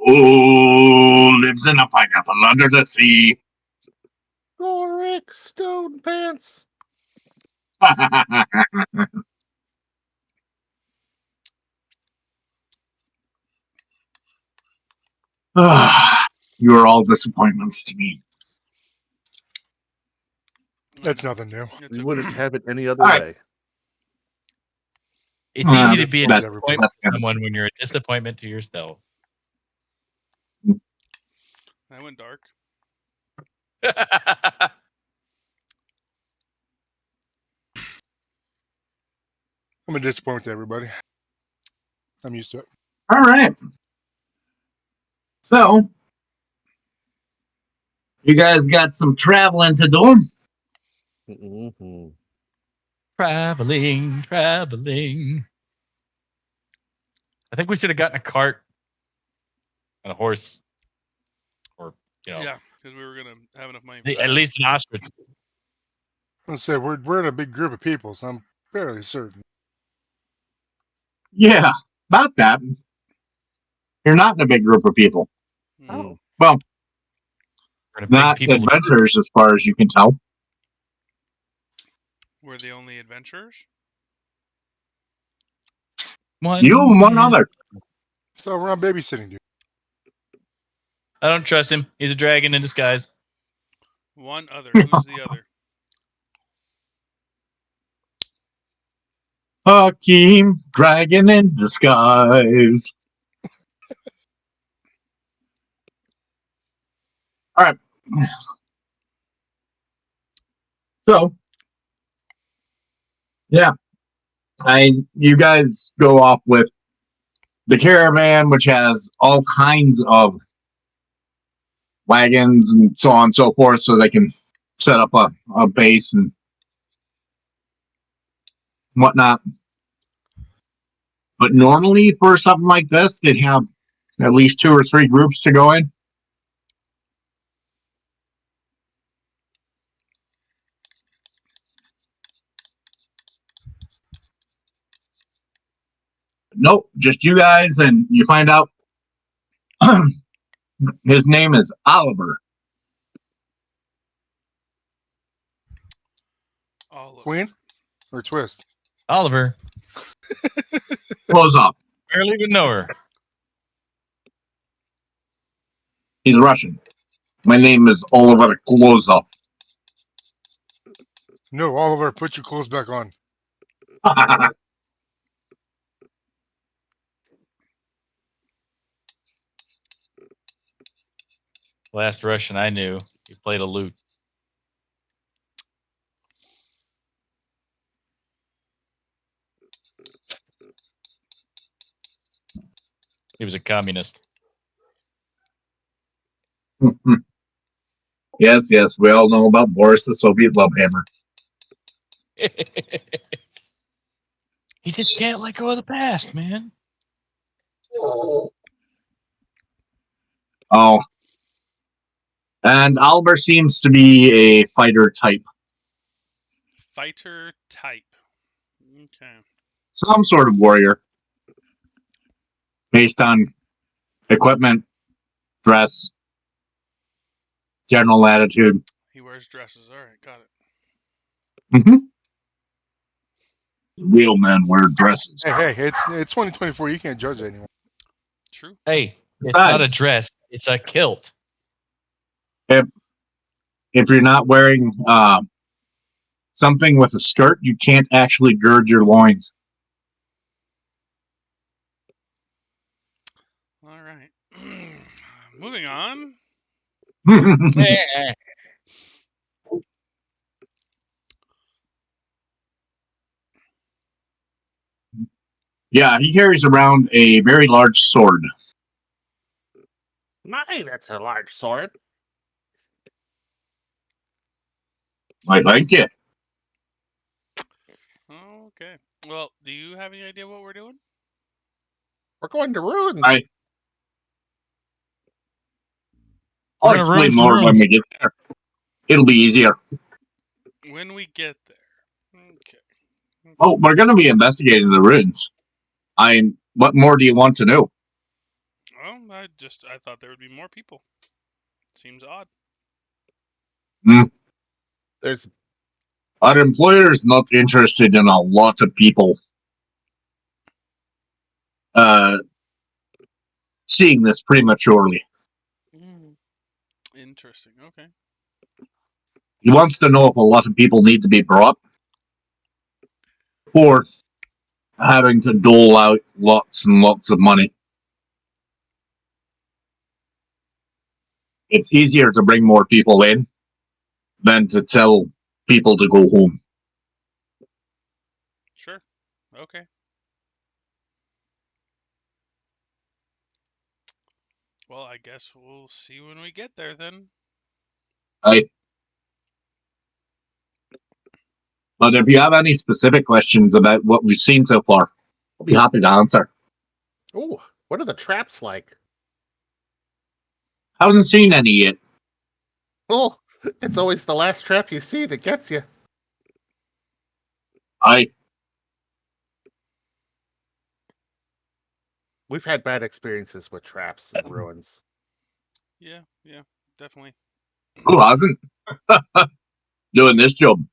Who lives in a pineapple under the sea? Rick Stone Pants. You are all disappointments to me. That's nothing new. We wouldn't have it any other All right. way. It's easy to be a That's- disappointment to someone when you're a disappointment to yourself. That went dark. I'm a disappointment to everybody. I'm used to it. All right. So, you guys got some traveling to do. Mm-hmm. Traveling. I think we should have gotten a cart and a horse, or Yeah, because we were gonna have enough money. at least an ostrich. Let's say we're in a big group of people, so I'm fairly certain. Yeah, about that. You're not in a big group of people. Oh. Well, We're in a big not people adventurers as far as you can tell. We're the only adventurers. You and one other. So we're on babysitting, dude. I don't trust him. He's a dragon in disguise. One other. Who's the other? Hakeem, dragon in disguise. All right. So, yeah, you guys go off with the caravan, which has all kinds of wagons and so on and so forth, so they can set up a base and whatnot. But normally for something like this, they'd have at least 2 or 3 groups to go in. Nope, just you guys, and you find out his name is Oliver. Queen or Twist? Oliver. Close off. Barely even know her. He's Russian. My name is Oliver Klozov. No, Oliver, put your clothes back on. Last Russian I knew, he played a lute. He was a communist. Yes, we all know about Boris the Soviet love hammer. He just can't let go of the past, man. Oh. And Oliver seems to be a fighter type. Fighter type. Okay. Some sort of warrior. Based on equipment, dress, general attitude. He wears dresses. All right, got it. Mm-hmm. Real men wear dresses. Hey, it's 2024. You can't judge anyone. True. Hey, it's Besides, not a dress. It's a kilt. If you're not wearing something with a skirt, you can't actually gird your loins. All right. Moving on. Yeah, he carries around a very large sword. My, that's a large sword. I like it. Okay. Well, do you have any idea what we're doing? We're going to ruins. I'll explain more when we get there. It'll be easier. When we get there. Okay. Oh, we're going to be investigating the ruins. What more do you want to know? Well, I thought there would be more people. Seems odd. There's Our employer is not interested in a lot of people seeing this prematurely. Interesting. Okay. He wants to know if a lot of people need to be brought or having to dole out lots and lots of money. It's easier to bring more people in than to tell people to go home. Sure. Okay. Well, I guess we'll see when we get there then. But if you have any specific questions about what we've seen so far, I'll be happy to answer. oh, what are the traps like? Haven't seen any yet. Oh, it's always the last trap you see that gets you. We've had bad experiences with traps and ruins. Yeah, definitely. Who hasn't? Doing this job.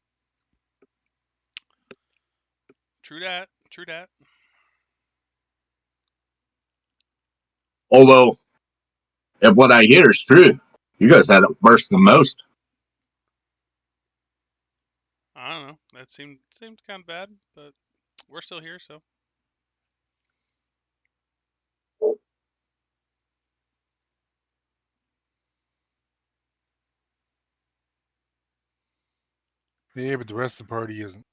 True that. Although, if what I hear is true, you guys had it worse than most. I don't know. That seemed kind of bad, but we're still here, so. Yeah, but the rest of the party isn't.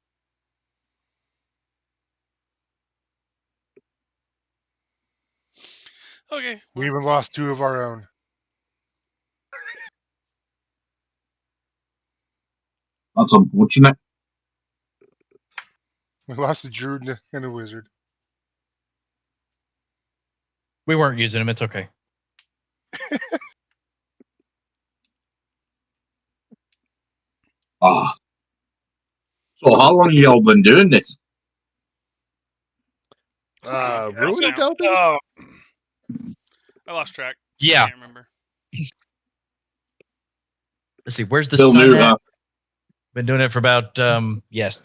Okay. We even lost 2 of our own. That's unfortunate. We lost a druid and a wizard. We weren't using them. It's okay. So how long y'all been doing this? Ruin now. delving? Oh, I lost track. I yeah. can't remember. Let's see. Where's the Still sun new, at? huh? Been doing it for about yes.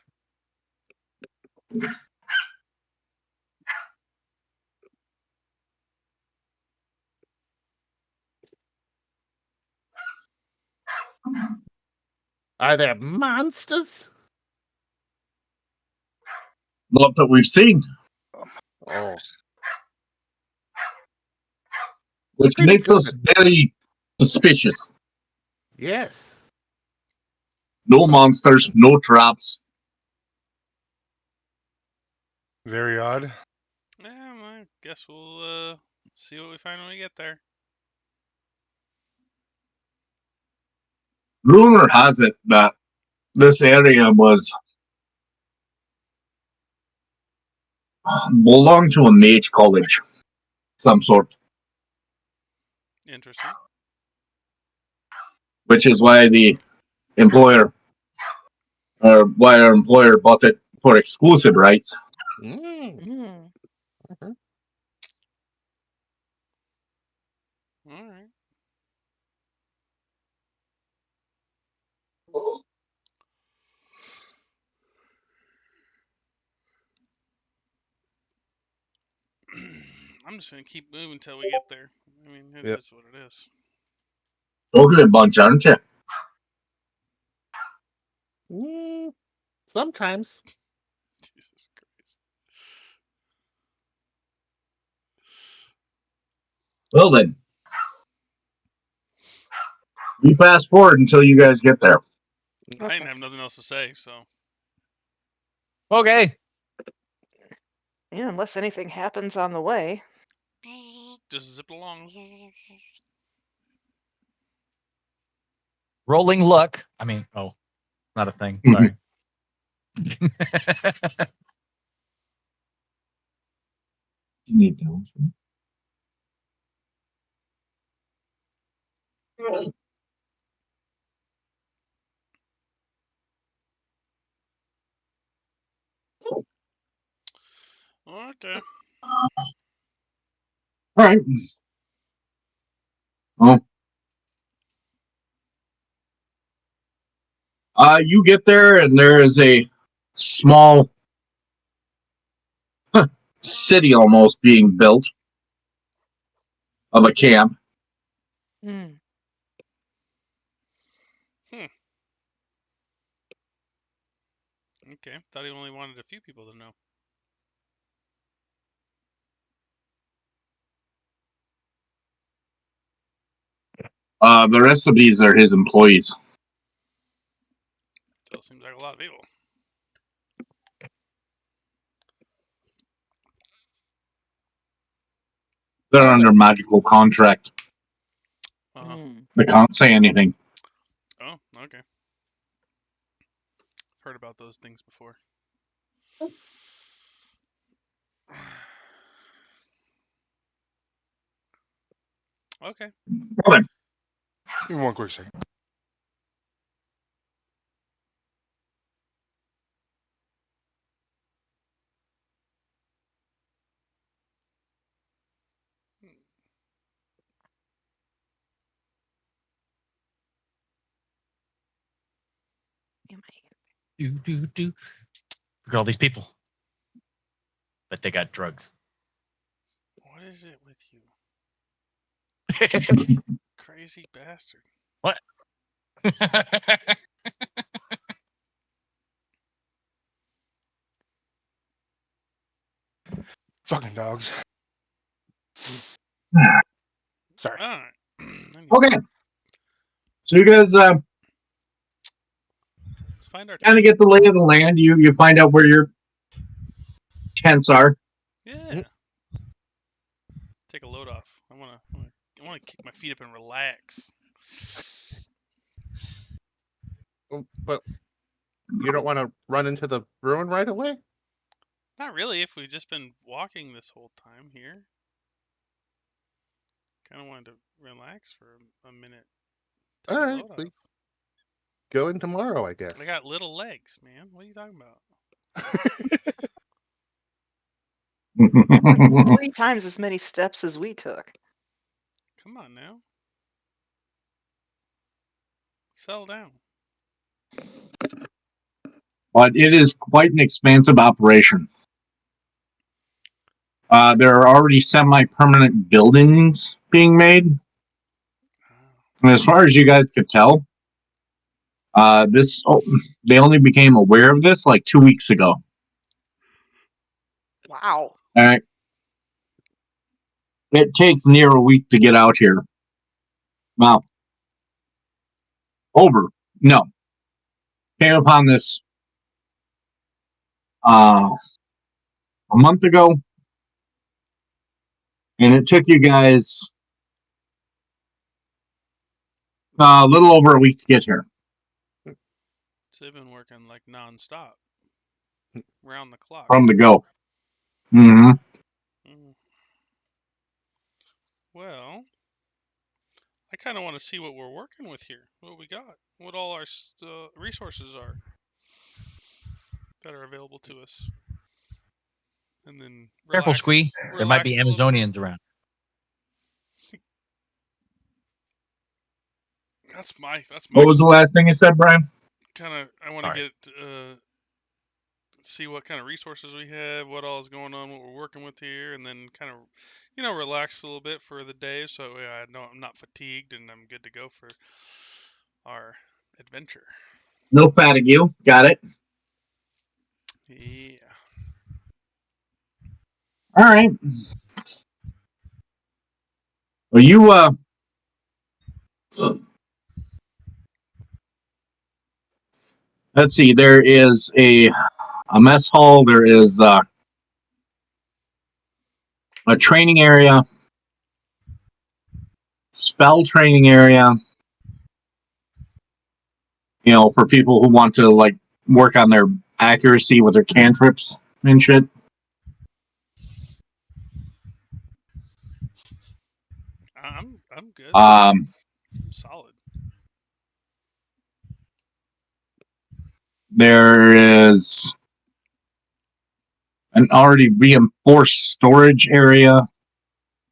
Are there monsters? Not that we've seen, Oh, which pretty makes good. us very suspicious. Yes. No monsters, no traps. Very odd. Yeah, I guess we'll see what we find when we get there. Rumor has it that this area was belonged to a mage college, some sort, Interesting. which is why the employer, or why our employer bought it for exclusive rights. Mm. All right. I'm just gonna keep moving until we get there. I mean, it Yep. is what it is. Talking a bunch, aren't you? Sometimes. Jesus Christ. Well then, we fast forward until you guys get there. I didn't have nothing else to say, so. Okay. Yeah, unless anything happens on the way. Just zip along. Rolling luck. I mean, oh, not a thing. Sorry. You need to. Okay. All right. You get there, and there is a small city almost being built of a camp. Hmm. Okay. Thought he only wanted a few people to know. The rest of these are his employees. Still seems like a lot of people. They're under magical contract. Uh-huh. Hmm. They can't say anything. Oh, okay. Heard about those things before. Okay. Well, then, Give me one quick second. You might- Look at all these people. But they got drugs. What is it with you? Crazy bastard. What? Fucking dogs. Sorry. Alright. okay. So you guys Let's find our kind of get the lay of the land. You find out where your tents are. Yeah. Take a load off. I wanna kick my feet up and relax. But you don't want to run into the ruin right away? Not really, if we've just been walking this whole time here. Kinda wanted to relax for a minute. Take All a right, load we off. go in tomorrow, I guess. I got little legs, man. What are you talking about? Like 3 times as many steps as we took. Come on now. Settle down. But it is quite an expansive operation. There are already semi-permanent buildings being made. And as far as you guys could tell, they only became aware of this like 2 weeks ago. Wow. All right. It takes near a week to get out here. Well, no. Came upon this a month ago, and it took you guys a little over a week to get here. So they've been working like non-stop. Round the clock. From the go. Mm-hmm. Mm. Well, I kind of want to see what we're working with here. What we got. What all our resources are that are available to us. And then relax. Careful, Squee. There might be relax a little bit. Amazonians around. That's my What was the last thing you said, Brian? kind of. I want to get see what kind of resources we have, what all is going on, what we're working with here, and then kind of, relax a little bit for the day, so I know I'm not fatigued and I'm good to go for our adventure. No fatigue. Got it. Yeah. All right. Well, you let's see. There is a mess hall. There is a training area, spell training area. For people who want to like work on their accuracy with their cantrips and shit. I'm good. I'm solid. There is an already reinforced storage area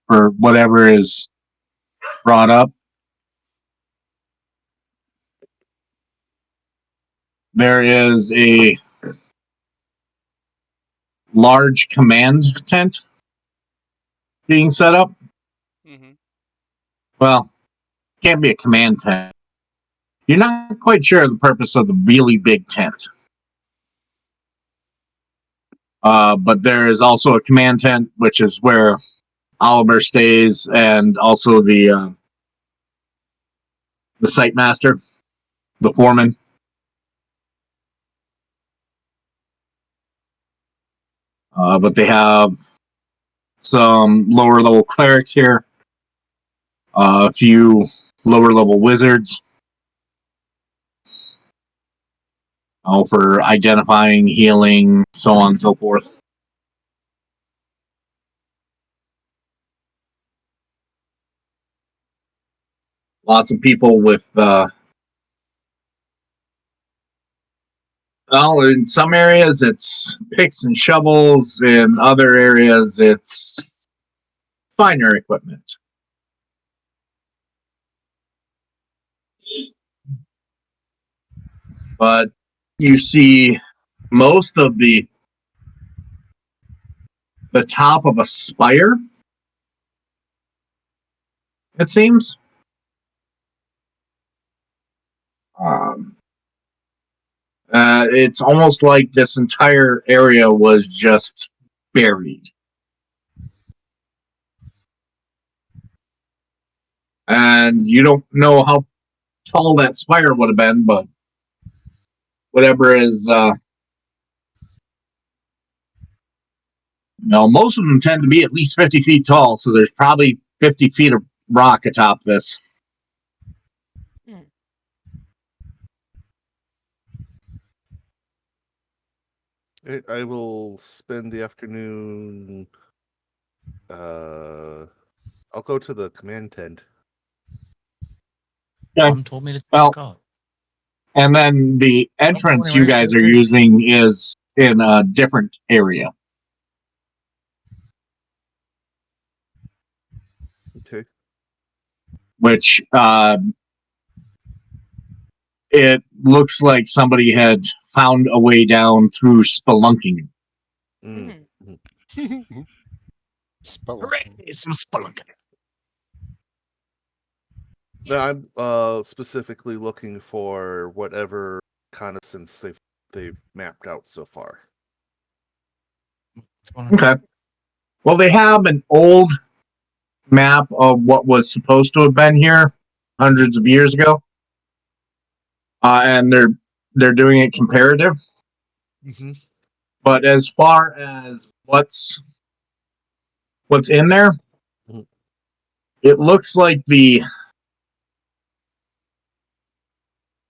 for whatever is brought up. there is a large command tent being set up. Mm-hmm. Well, can't be a command tent. You're not quite sure the purpose of the really big tent. But there is also a command tent, which is where Oliver stays, and also the site master, the foreman. But they have some lower level clerics here, a few lower level wizards, all for identifying, healing, so on and so forth. Lots of people with, well, in some areas it's picks and shovels, in other areas it's finer equipment. But you see most of the top of a spire, it seems. It's almost like this entire area was just buried. And you don't know how tall that spire would have been, but whatever is, most of them tend to be at least 50 feet tall, so there's probably 50 feet of rock atop this. I will spend the afternoon. I'll go to the command tent. Okay. Mom told me to Well, check out. And then the entrance you guys are using is in a different area. Okay. Which it looks like somebody had found a way down through spelunking. Mm. Spelunking. Hooray! Some spelunking. No, I'm specifically looking for whatever reconnaissance they've mapped out so far. Okay. Well, they have an old map of what was supposed to have been here hundreds of years ago, and they're doing it comparative. Mm-hmm. But as far as what's in there, Mhm. it looks like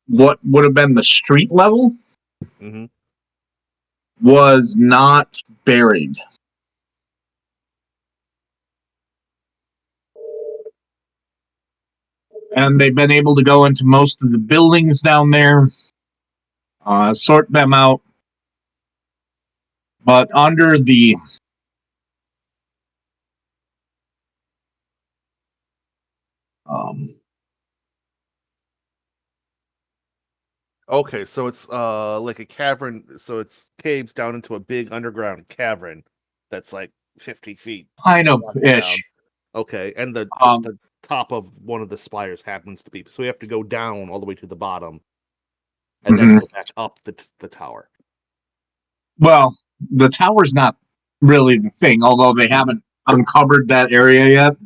what would have been the street level Mm-hmm. was not buried. And they've been able to go into most of the buildings down there, sort them out. But under the Okay, so it's like a cavern. So it's caves down into a big underground cavern that's like 50 feet. kind of down. ish. Okay, and the top of one of the spires happens to be. So we have to go down all the way to the bottom, and then go back up the tower. Well, the tower's not really the thing, although they haven't uncovered that area yet,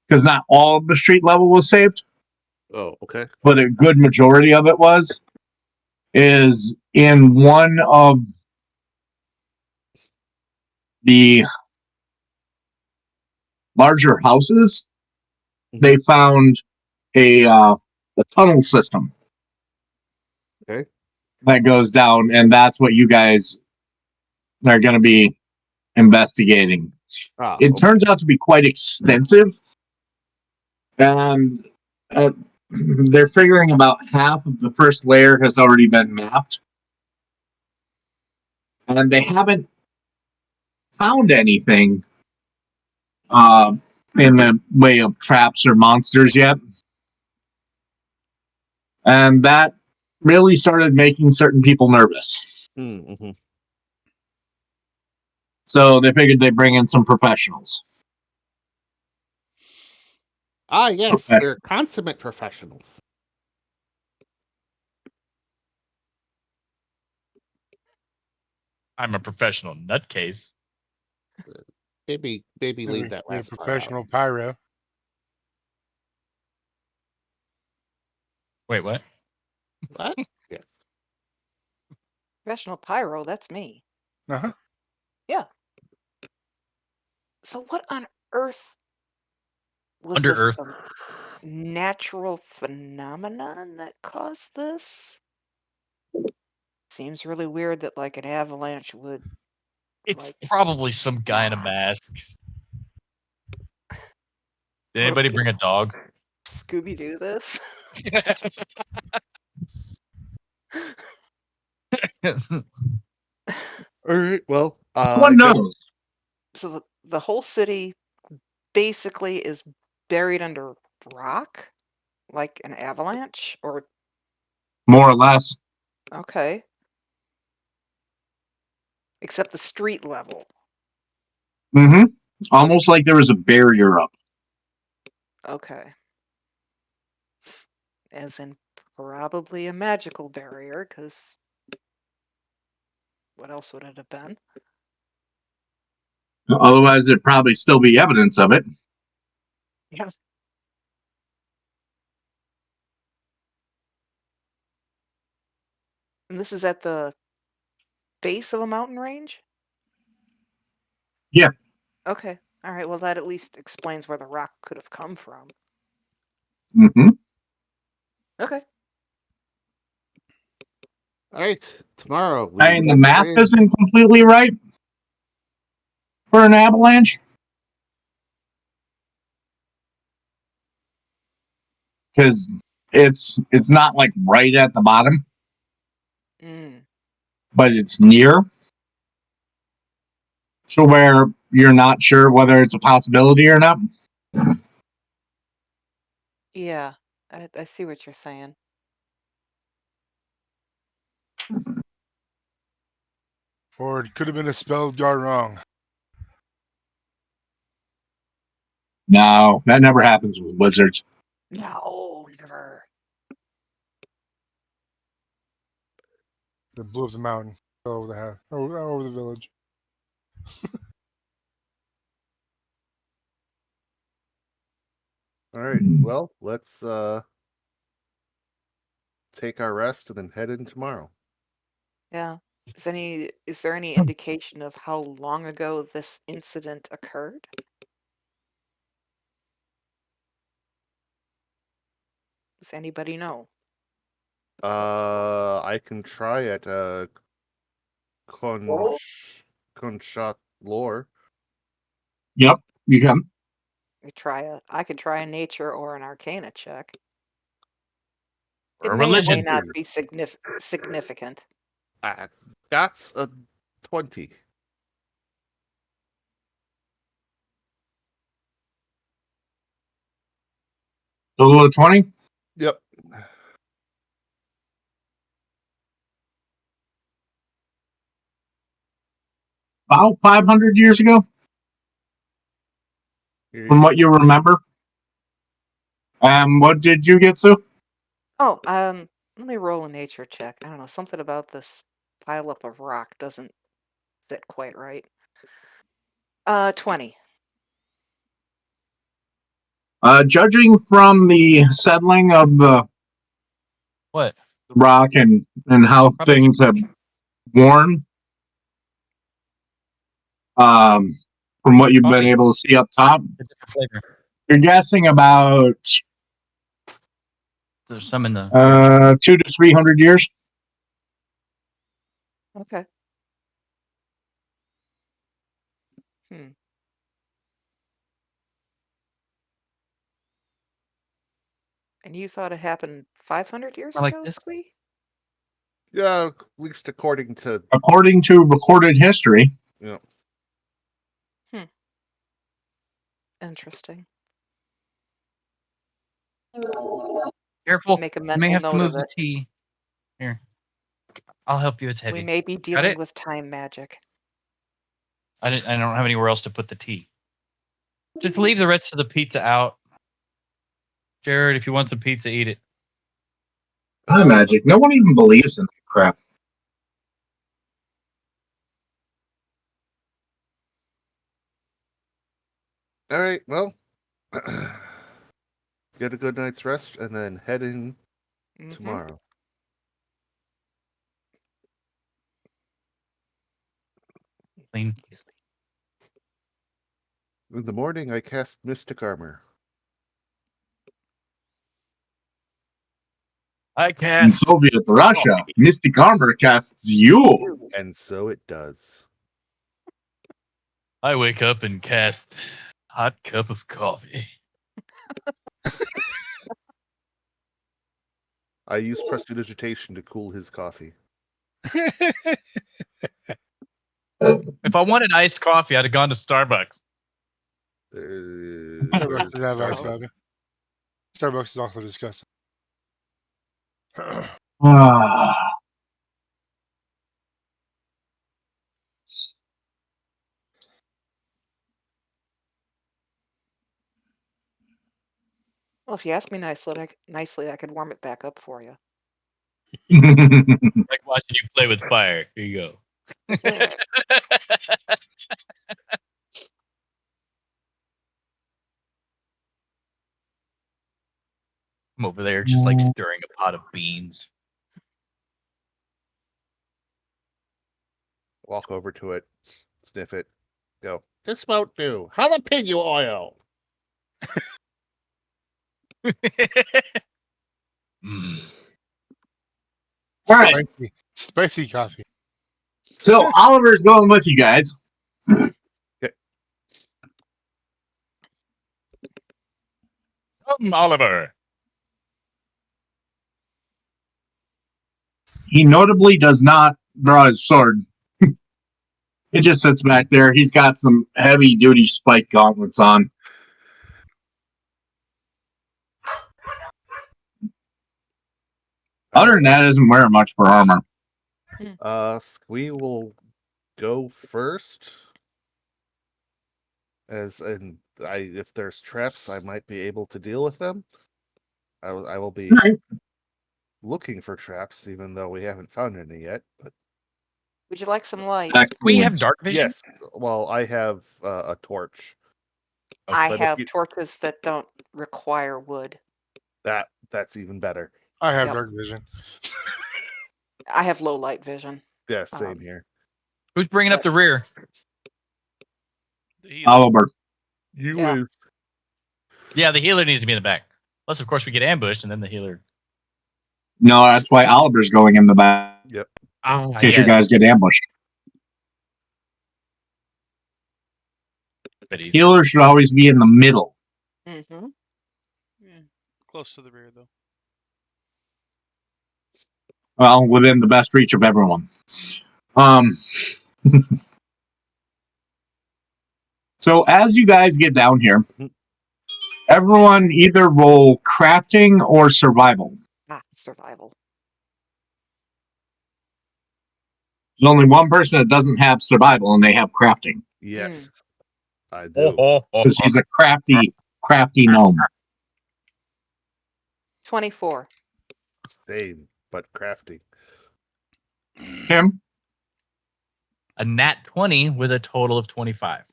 because not all of the street level was saved, Oh, okay. but a good majority of it is in one of the larger houses. They found a tunnel system. Okay. That goes down, and that's what you guys are going to be investigating. It turns out to be quite extensive, and they're figuring about half of the first layer has already been mapped, and they haven't found anything in the way of traps or monsters yet. And that really started making certain people nervous. Mm-hmm. So they figured they'd bring in some professionals. Ah, yes, Professional. they're consummate professionals. I'm a professional nutcase. Maybe leave that You're a last part out. professional pyro. Wait, what? What? Yes. Professional pyro, that's me. Uh-huh. Yeah. So what on earth was Under this Earth. some natural phenomenon that caused this? Seems really weird that like an avalanche would It's like probably some guy in a not. mask. Did What, anybody bring a dog? Scooby Doo this? All right. Well, No one knows. So the whole city basically is buried under rock, like an avalanche, or More or less. okay. Except the street level. Mm-hmm. Almost like there was a barrier up. Okay. As in probably a magical barrier, because what else would it have been? Otherwise, there'd probably still be evidence of it. Yes. And this is at the base of a mountain range? Yeah. Okay. All right. Well, that at least explains where the rock could have come from. Mm-hmm. Okay. all right. Tomorrow we. I mean, the will math train- isn't completely right for an avalanche. Because it's not like right at the bottom, Mm. but it's near to where you're not sure whether it's a possibility or not. Yeah. I see what you're saying. Or it could have been a spell gone wrong. No, that never happens with wizards. No, never. That blew up the mountain. Fell over the house. Over the village. All right. Well, let's take our rest and then head in tomorrow. Yeah. Is there any indication of how long ago this incident occurred? Does anybody know? I can try at Conchot lore. Yep, you can. I could try a nature or an arcana check. Or It a may or may religion. not be significant. That's a 20. Total of 20. Yep. About 500 years ago, Here from you what you remember. What did you get, Sue? Oh, let me roll a nature check. I don't know, something about this pileup of rock doesn't sit quite right. 20. Judging from the settling of the What? rock and how Probably things have worn, from what you've been Coffee. able to see up top, a different flavor. you're guessing about There's some in the. 200 to 300 years. Okay. Hmm. And you thought it happened 500 years I like ago, this. Squee? Yeah, at least according to According to recorded history, Interesting. Careful. Make a You may mental have to note move of the it. tea. Here. I'll help you. It's heavy. We may be Got dealing it? with time magic. I don't have anywhere else to put the tea. Just leave the rest of the pizza out. Jared, if you want some pizza, eat it. Time magic. No one even believes in that crap. All right, well, get a good night's rest and then head in Mhm. tomorrow. Clean. Excuse me. In the morning, I cast Mystic Armor. I In can't. Soviet Russia, Mystic Armor casts you. And so it does. I wake up and cast hot cup of coffee. I use prestidigitation to cool his coffee. If I wanted iced coffee, I'd have gone to Starbucks. Starbucks doesn't have iced coffee. Starbucks is also disgusting. Ah. Well, if you ask me nicely, I could warm it back up for you. Like watching you play with fire. Here you go. I'm over there just like stirring a pot of beans. Walk over to it, sniff it, go, this won't do. Jalapeno oil. Mm. All right. Spicy coffee. So Oliver's going with you guys. Come, Oliver. He notably does not draw his sword. It just sits back there. He's got some heavy duty spike gauntlets on. Other than that, isn't wearing much for armor. We will go first. If there's traps, I might be able to deal with them. I will be Right. looking for traps, even though we haven't found any yet. But Would you like some light? We have Excellent. dark vision. yes, well, I have a torch. I but if have you- torches that don't require wood. That's even better. I have Yep. dark vision. I have low light vision. Yeah, same here. Who's bringing up the rear? The healer. Oliver. You Yeah. is Yeah, the healer needs to be in the back. Unless, of course, we get ambushed and then the healer. No, that's why Oliver's going in the back. Yep. In case you guys get ambushed. Healer should always be in the middle. Mm-hmm. Yeah, close to the rear though. Well, within the best reach of everyone. So as you guys get down here, everyone either roll crafting or survival. Survival. There's only one person that doesn't have survival, and they have crafting. Yes, I do. Because he's a crafty gnome. 24. Same, but crafty. Tim? A nat 20 with a total of 25.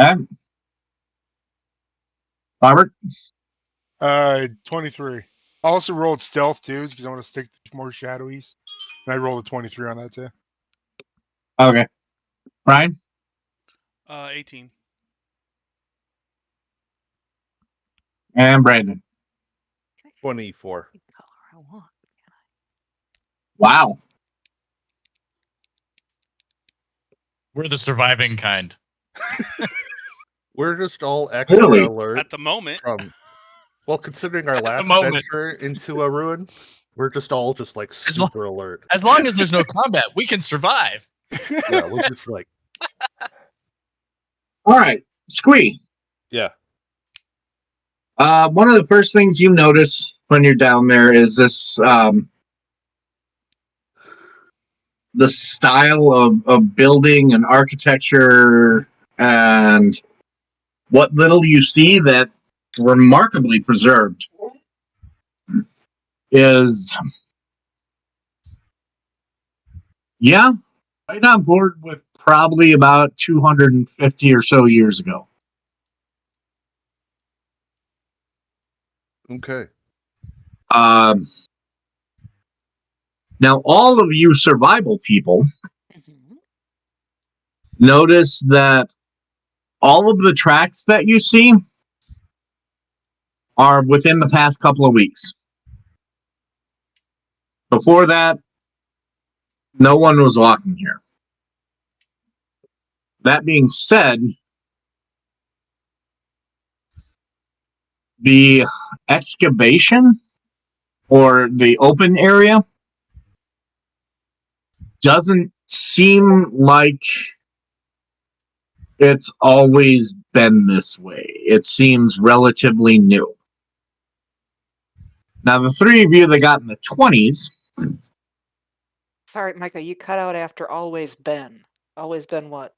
Okay. Robert? 23. I also rolled stealth too because I want to stick to more shadowies. And I rolled a 23 on that too. Okay. Ryan? 18. And Brandon? 24. I want. Wow. We're the surviving kind. We're just all extra Really? alert At the moment. Well, considering our At the last moment. venture into a ruin, we're just all just like As lo- super alert. As long as there's no combat, we can survive. Yeah, we're just like, All right. Squee. yeah. One of the first things you notice when you're down there is this the style of building and architecture and what little you see that remarkably preserved is, yeah, right on board with probably about 250 or so years ago. Okay. Now, all of you survival people Mhm. notice that all of the tracks that you see are within the past couple of weeks. Before that, no one was walking here. That being said, the excavation or the open area doesn't seem like it's always been this way. It seems relatively new. Now, the three of you that got in the 20s, Sorry, Micah, you cut out after always been. Always been what?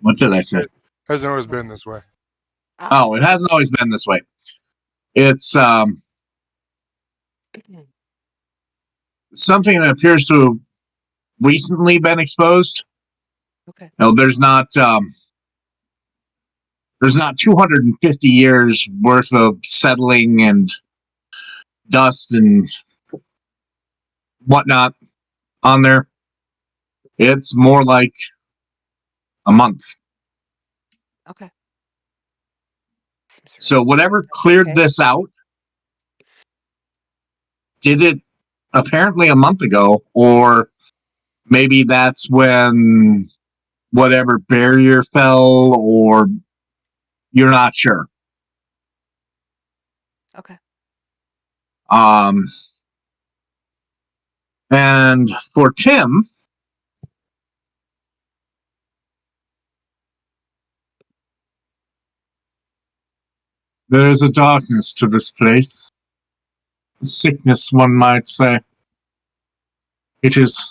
what did I say? Hasn't always been this way. Oh, it hasn't always been this way. It's something that appears to have recently been exposed. Okay. No, there's not 250 years worth of settling and dust and whatnot on there. It's more like a month. Okay. Seems So really whatever good. cleared Okay. this out did it apparently a month ago, or maybe that's when whatever barrier fell, or you're not sure. Okay. And for Tim, there is a darkness to this place. A sickness, one might say. It is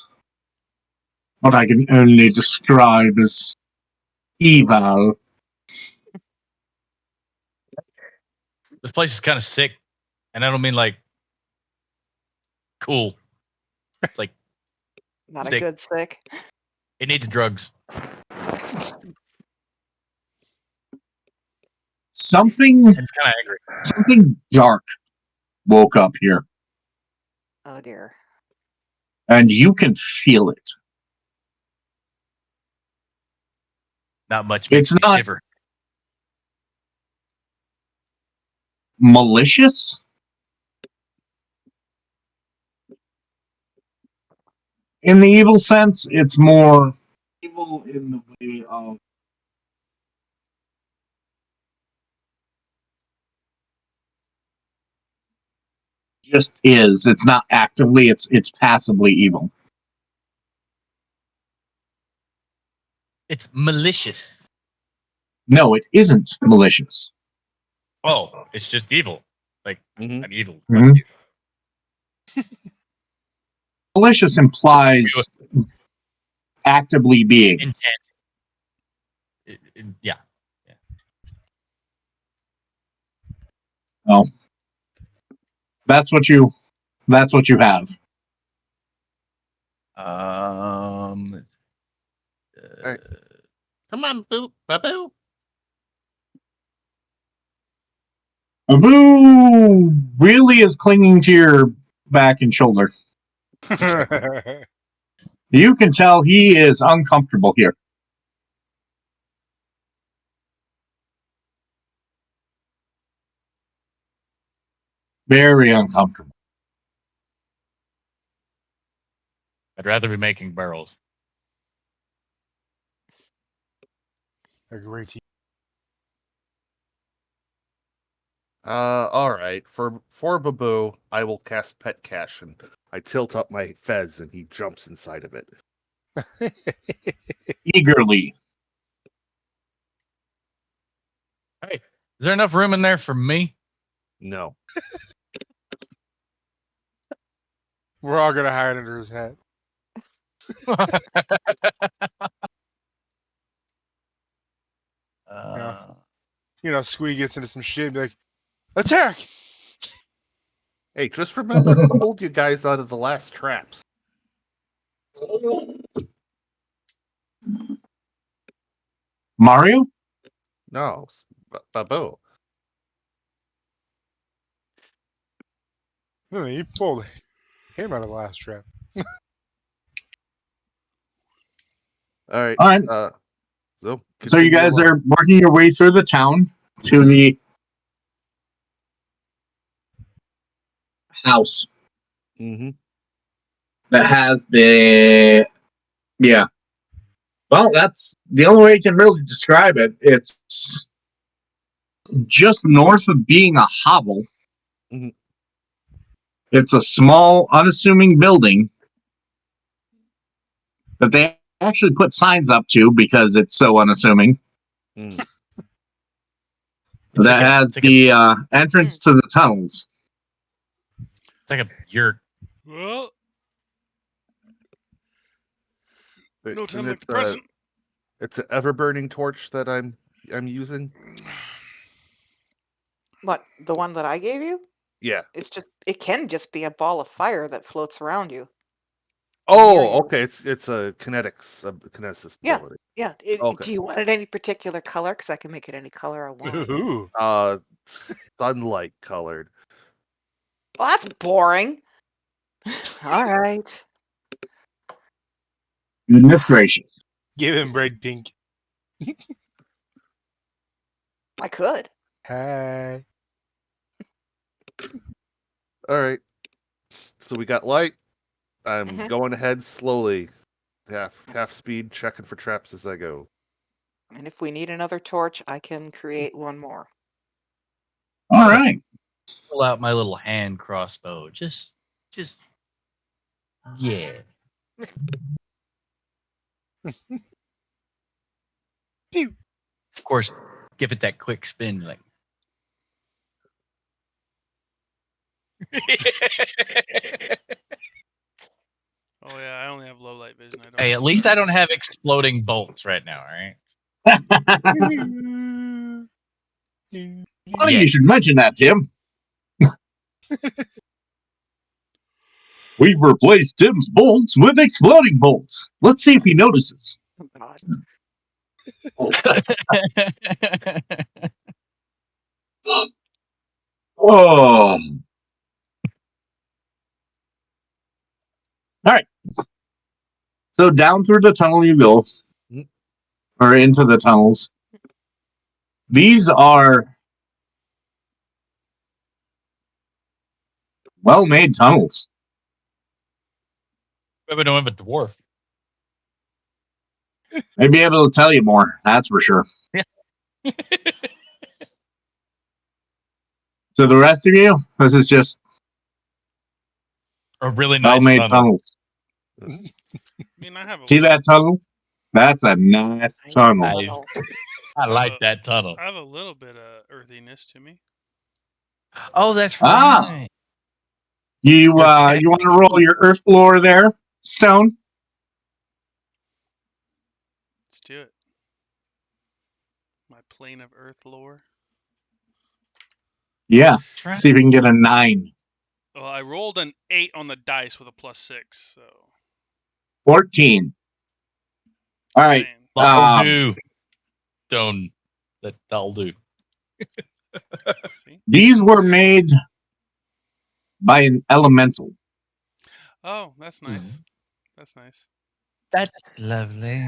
what I can only describe as evil. This place is kind of sick, and I don't mean like cool. It's like Not a sick. good sick. It needs drugs. Something And kind of angry. something dark woke up here, Oh dear. and you can feel it. Not much makes It's me not shiver. malicious. In the evil sense, it's more evil in the way of just is. It's not actively, it's passively evil. It's malicious. No, it isn't malicious. Oh, it's just evil. Like I'm evil. Mhm. Malicious implies actively being. Intent. Yeah. Oh, that's what you have. Right. Come on, boo, baboo. Abu really is clinging to your back and shoulder. You can tell he is uncomfortable here. Very uncomfortable. I'd rather be making barrels. A great team. All right. For Baboo, I will cast Pet Cash, and I tilt up my fez, and he jumps inside of it. Eagerly. there enough room in there for me? No. We're all gonna hide under his hat. You know, Squee gets into some shit and be like, attack! Hey, just remember who pulled you guys out of the last traps. Mario? No, Babu. No, you pulled him out of the last trap. All right. All right. So So you continue guys on. are working your way through the town to the house Mm-hmm. that has the Well, that's the only way you can really describe it. It's just north of being a hovel. Mhm. It's a small, unassuming building that they actually put signs up to because it's so unassuming. Mm. That has the entrance to the tunnels. It's like a yurt. Well, no time And like the present. It's an ever-burning torch that I'm using. What, the one that I gave you? Yeah. It can just be a ball of fire that floats around you. Oh, okay. It's a kinesis Yeah. ability. Yeah. Okay. Do you want it any particular color? Because I can make it any color I want. Ooh. Sunlight colored. Well, that's boring. All right. Goodness gracious. Give him red pink. I could. Hey. All right. So we got light. I'm Mhm. going ahead slowly, half speed, checking for traps as I go. And if we need another torch, I can create one more. All right. Pull out my little hand crossbow. Just yeah. Pew. Of course, give it that quick spin, like. Oh yeah, I only have low light vision. I don't. Hey, at least I don't have exploding bolts right now, all right? Funny Yeah. you should mention that, Tim. We've replaced Tim's bolts with exploding bolts. Let's see if he notices. Oh, God. Oh. All right. So down through the tunnel you go, or into the tunnels. These are well-made tunnels. But we don't have a dwarf. I'd be able to tell you more, that's for sure. So the rest of you, this is just A really nice well-made tunnel. tunnels. I mean, I have a See that tunnel? That's a nice tunnel. Nice. I like that tunnel. I have a little bit of earthiness to me. Oh, that's Ah. right. You want to roll your earth lore there, Stone? Let's do it. My plane of earth lore. Yeah. Right. See if you can get a 9. Well, I rolled an 8 on the dice with a +6, so 14. All right. saying. That'll do. Stone. That'll do. See? These were made by an elemental. Oh, that's nice. That's nice. That's lovely.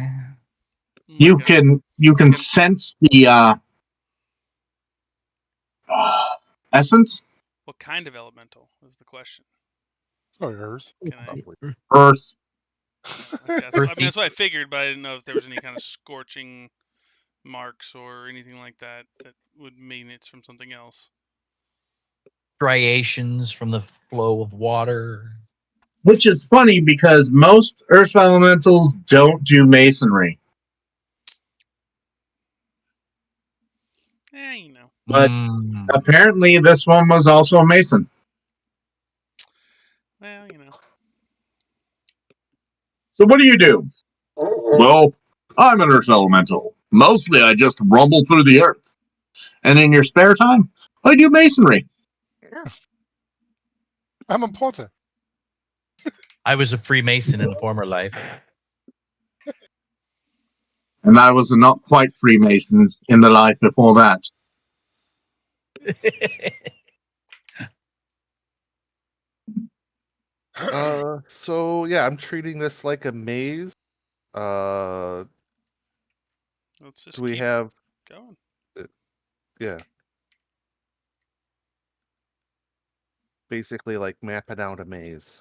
You Like a- can like an- sense the essence, What kind of elemental is the question? Oh, Earth. Can I? earth. I mean, that's what I figured, but I didn't know if there was any kind of scorching marks or anything like that that would mean it's from something else. Striations from the flow of water. Which is funny because most earth elementals don't do masonry. You know. But Mm. apparently, this one was also a mason. Well, you know. So what do? Well, I'm an earth elemental. Mostly, I just rumble through the earth. And in your spare time, I do masonry. I'm a potter. I was a Freemason in a former life. And I was a not quite Freemason in the life before that. So yeah, I'm treating this like a maze. Let's just Do we keep have? going. Yeah. Basically, like mapping out a maze.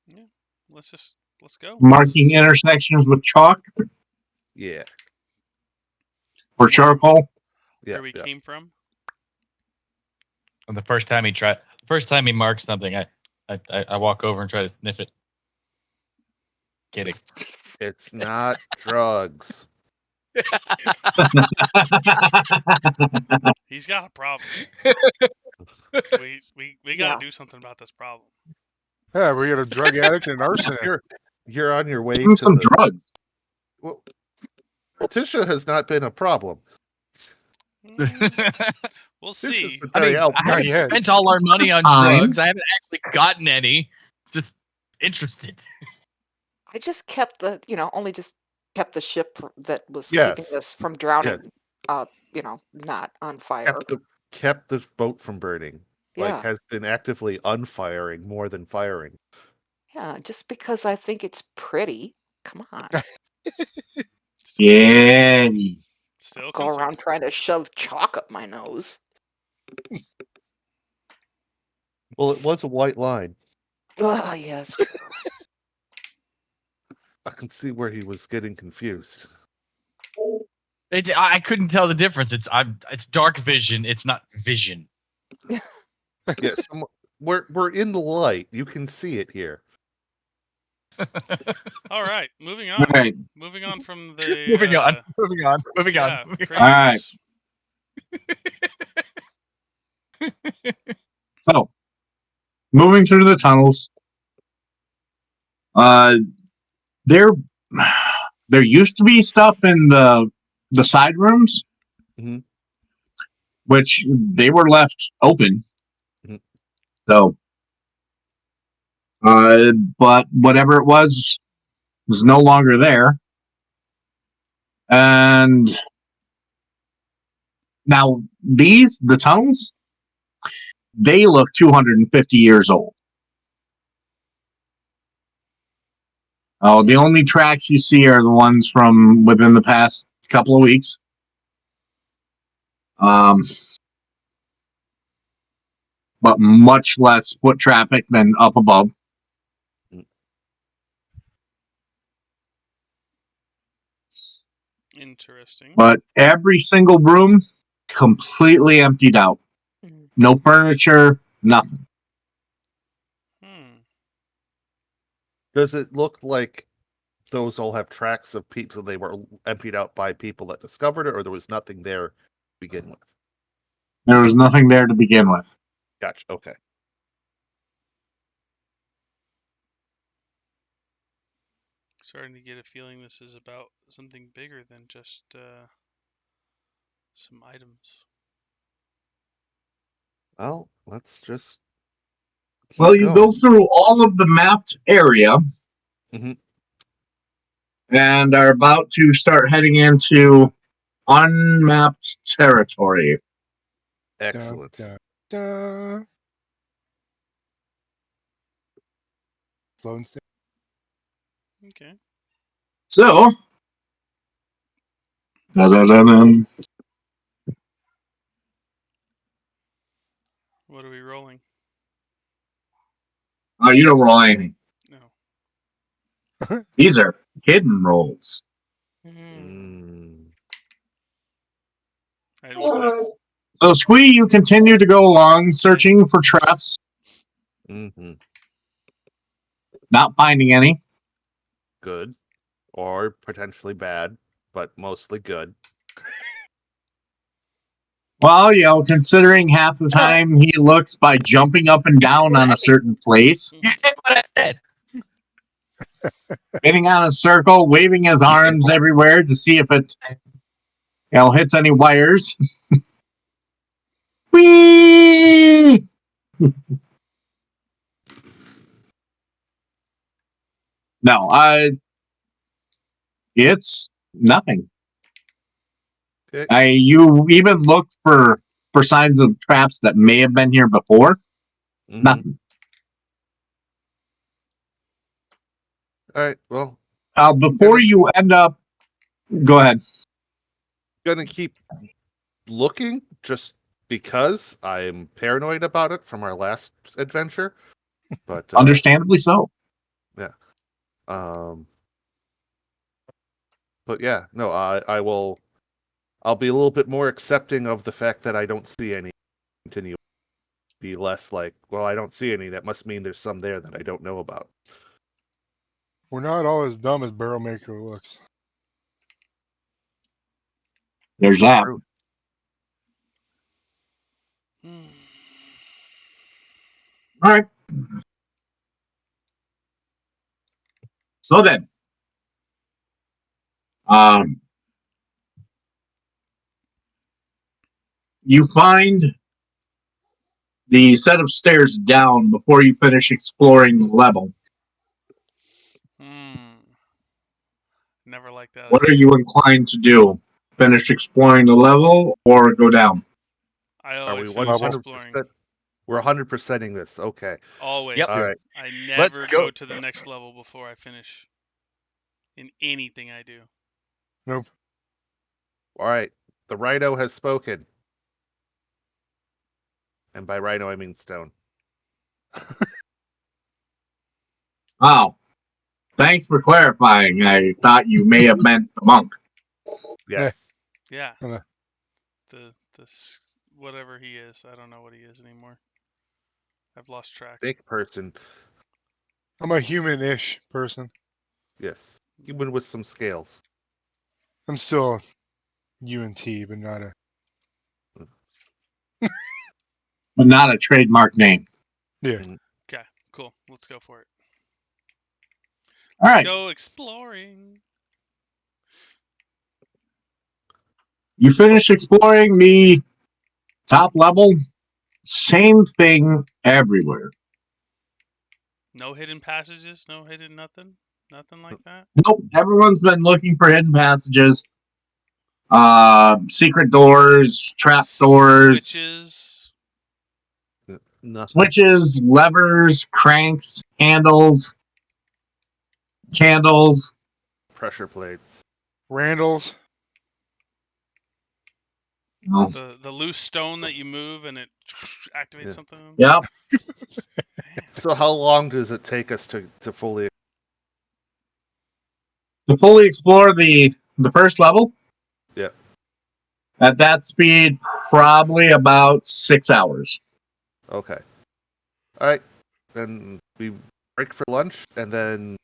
Yeah. Let's go. Marking intersections with chalk Yeah. or charcoal. Yeah. Where we Yeah. came from. And the first time he marks something, I walk over and try to sniff it. Kidding. It's not drugs. He's got a problem. We Yeah. got to do something about this problem. Yeah, we got a drug addict and an arsonist. You're on your way Give him to some the. drugs. Well, Tisha has not been a problem. We'll This has see. been I very mean, helpful. I haven't yet. spent all our money on Time. drugs. I haven't actually gotten any. Just interested. I just kept only just kept the ship that was Yes. keeping us from drowning, not on fire. Kept the boat from burning. Like Yeah. has been actively unfiring more than firing. Yeah, just because I think it's pretty. Come on. Yeah. Still Go concerned. around trying to shove chalk up my nose. Well, it was a white line. Oh, yeah, it's true. I can see where he was getting confused. I couldn't tell the difference. It's dark vision. It's not vision. Yes, we're in the light. You can see it here. All right, moving on. All right. Moving on from the. Moving on. Yeah, All right. So, moving through the tunnels. There used to be stuff in the side rooms, Mhm. which they were left open. Mhm. So, but whatever it was no longer there. And now the tunnels, they look 250 years old. Oh, the only tracks you see are the ones from within the past couple of weeks. But much less foot traffic than up above. Interesting. But every single room completely emptied out. Mhm. No furniture, nothing. Does it look like those all have tracks of people they were emptied out by people that discovered it, or there was nothing there to begin with? There was nothing there to begin with. Gotcha. Okay. Starting to get a feeling this is about something bigger than just some items. Well, let's just. Well, you go through all of the mapped area Mhm. and are about to start heading into unmapped territory. Excellent. Dun, dun. Slow and steady. Okay. So, da-da-da-dum. What are we rolling? You don't roll anything. No. These are hidden rolls. Mm. And what's that? So, Squee, you continue to go along searching for traps, Mm-hmm. not finding any. Good. Or potentially bad, but mostly good. Well, considering half the time he looks by jumping up and down on a certain place, You did what I said. spinning on a circle, waving his arms everywhere to see if it, hits any wires. Whee! No, it's nothing. Okay. You even look for signs of traps that may have been here before. Mhm. Nothing. All right. Well, Before you end up, go ahead. gonna keep looking just because I'm paranoid about it from our last adventure. But Understandably so. um, but yeah, no, I will. I'll be a little bit more accepting of the fact that I don't see any. Continue be less like, well, I don't see any. That must mean there's some there that I don't know about. We're not all as dumb as Barrelmaker looks. There's that. True. Hmm. All right. So then, you find the set of stairs down before you finish exploring the level. Never like that. What are you inclined to do? Finish exploring the level or go down? I Are we always finish 100%? exploring. We're 100%ing this. Okay. Always. Yep. All right. I never go. go to the next level before I finish in anything I do. Nope. All right. The rhino has spoken. And by rhino, I mean stone. Wow. Thanks for clarifying. I thought you may have meant the monk. Yes. Yeah. Okay. Whatever he is. I don't know what he is anymore. I've lost track. Snake person. I'm a human-ish person. Yes. Human with some scales. I'm still UNT, but not a. But not a trademark name. Yeah. Okay, cool. Let's go for it. All right. Go exploring. You finish exploring the top level. Same thing everywhere. No hidden passages, no hidden nothing? Nothing like that? Nope. Everyone's been looking for hidden passages, secret doors, trap doors, Switches. Nothing. switches, levers, cranks, handles, candles. Pressure plates. Randall's. Oh, The loose stone that you move and it activates Yeah. something. yep. So how long does it take us to fully... To fully explore the first level. Yeah. At that speed, probably about 6 hours. Okay. All right. Then we break for lunch, and then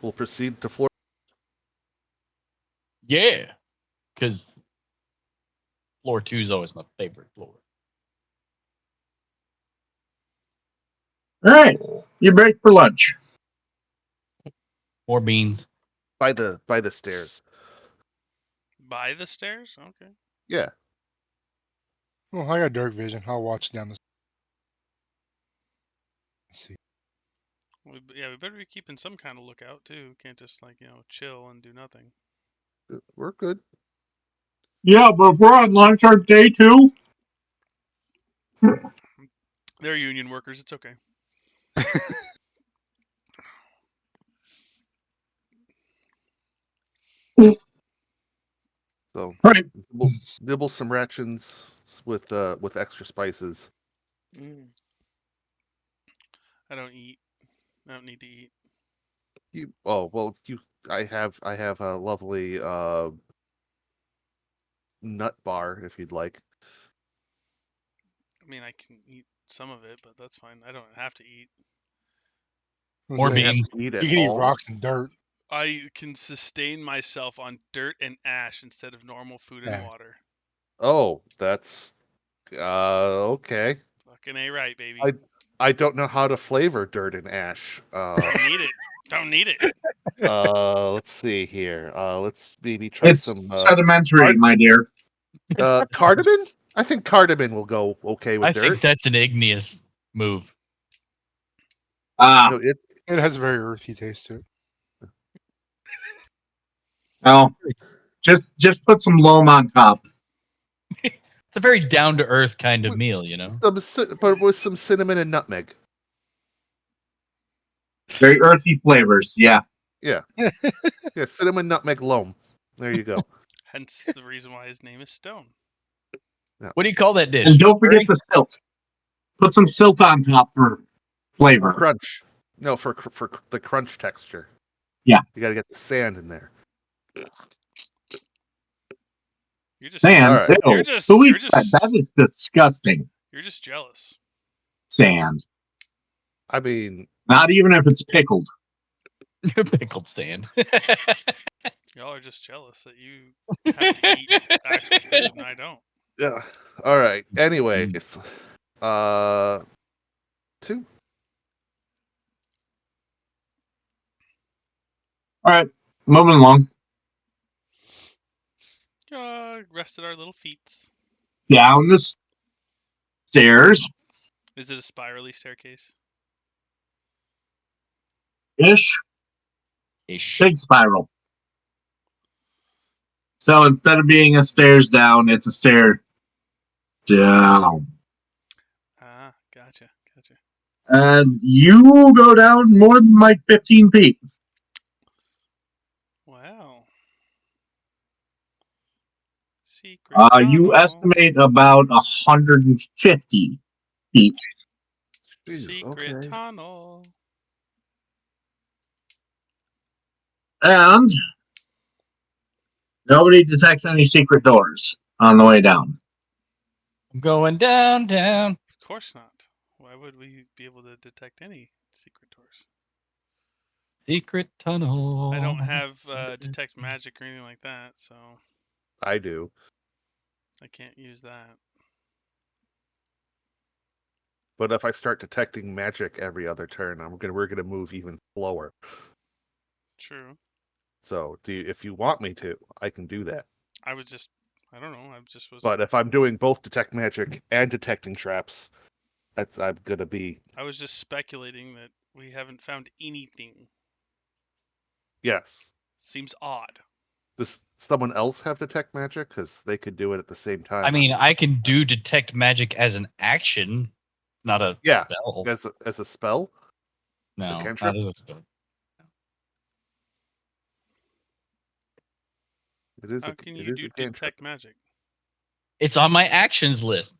we'll proceed to floor. Yeah. Because floor 2 is always my favorite floor. All right. You break for lunch. More beans. By the stairs. By the stairs? Okay. Yeah. Well, I got dark vision. I'll watch down the. Let's see. We better be keeping some kind of lookout too. Can't just chill and do nothing. We're good. Yeah, but if we're on lunch on day 2. They're union workers. It's okay. So Right. we'll nibble some rations with extra spices. Mm. I don't eat. I don't need to eat. I have a lovely nut bar if you'd like. I mean, I can eat some of it, but that's fine. I don't have to eat. Let's More say, beans. Eat You it can eat all. rocks and dirt. I can sustain myself on dirt and ash instead of normal food and Yeah. water. Oh, that's okay. Fucking A right, baby. I don't know how to flavor dirt and ash. Don't need it. Don't need it. Let's see here. Let's maybe try It's some sedimentary, my dear. cardamom. I think cardamom will go okay with I dirt. think that's an igneous move. Ah, No, it It has a very earthy taste to it. well, just put some loam on top. It's a very down to earth kind of meal, you know. but with some cinnamon and nutmeg. Very earthy flavors. Yeah. Yeah, cinnamon, nutmeg, loam. There you go. Hence the reason why his name is Stone. What do you call that dish? And don't forget the silt. Put some silt on top for For flavor. crunch. No, for the crunch texture. Yeah. You got to get the sand in there. You're just Sand. All right. Ew. You're just Who you're eats that? just That is disgusting. you're just jealous. Sand. I mean, Not even if it's pickled. Pickled sand. Y'all are just jealous that you have to eat actual food and I don't. yeah. All right. Anyways, 2. All right. Moving along. Rested our little feets. Down the stairs. Is it a spirally staircase? Ish. Ish. Big spiral. So instead of being a stairs down, it's a stair down. Ah, gotcha. And you go down more than like 15 feet. Wow. Secret You tunnel. estimate about 150 feet. Jeez, Secret okay. tunnel. And nobody detects any secret doors on the way down. I'm going down. Of course not. Why would we be able to detect any secret doors? Secret tunnel. I don't have detect magic or anything like that, so I do. I can't use that. But if I start detecting magic every other turn, we're gonna move even slower. True. So, if you want me to, I can do that. I don't know. I just was. But if I'm doing both detect magic and detecting traps, I'm gonna be I was just speculating that we haven't found anything. yes. Seems odd. Does someone else have detect magic? Because they could do it at the same time. I mean, I can do detect magic as an action, not a yeah, spell. as a spell. No, cantrip? not as a spell. It is How a can it you is do a cantrip. detect magic? It's on my actions list.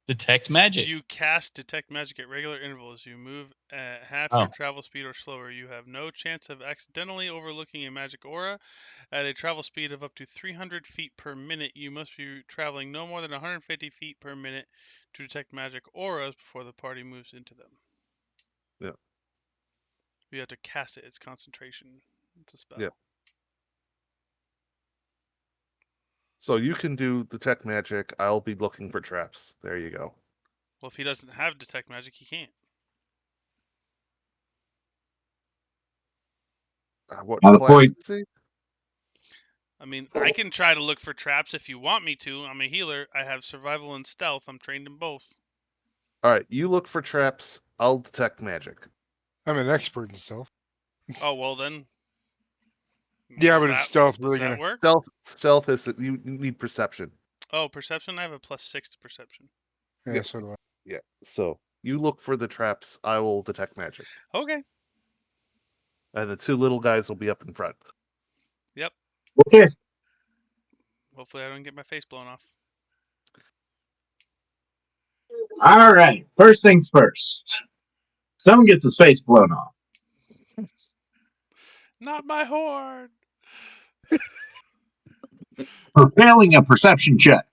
Detect magic. You cast detect magic at regular intervals. You move at half Oh. your travel speed or slower. You have no chance of accidentally overlooking a magic aura. At a travel speed of up to 300 feet per minute, you must be traveling no more than 150 feet per minute to detect magic auras before the party moves into them. Yeah. You have to cast it. It's concentration. It's a spell. Yeah. So you can do detect magic. I'll be looking for traps. There you go. Well, if he doesn't have detect magic, he can't. What Not a class point. is he? I mean, I can try to look for traps if you want me to. I'm a healer. I have survival and stealth. I'm trained in both. All right, you look for traps. I'll detect magic. I'm an expert in stealth. Oh, well then. Yeah, Will but it's that- stealth Does really that gonna. work? Stealth is you need perception. Oh, perception. I have a +6 to perception. Yeah, Yeah. so do I. Yeah. So you look for the traps. I will detect magic, Okay. and the 2 little guys will be up in front. Yep. Okay. Hopefully, I don't get my face blown off. All right. First things first. Someone gets his face blown off. Not my horn. For failing a perception check.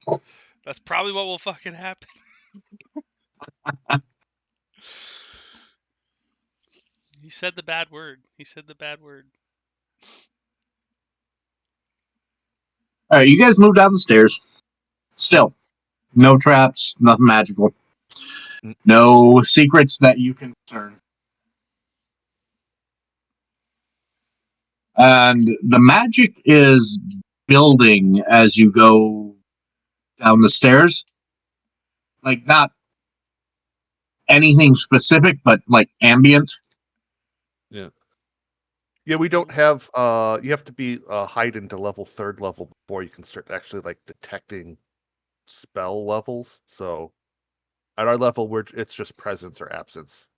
That's probably what will fucking happen. He said the bad word. All right, you guys move down the stairs. Still, no traps, nothing magical. Mm. No secrets that you can discern. And the magic is building as you go down the stairs. Like, not anything specific, but like ambient. Yeah, we don't have. You have to be heightened to level 3rd level before you can start actually like detecting spell levels. So at our level, it's just presence or absence.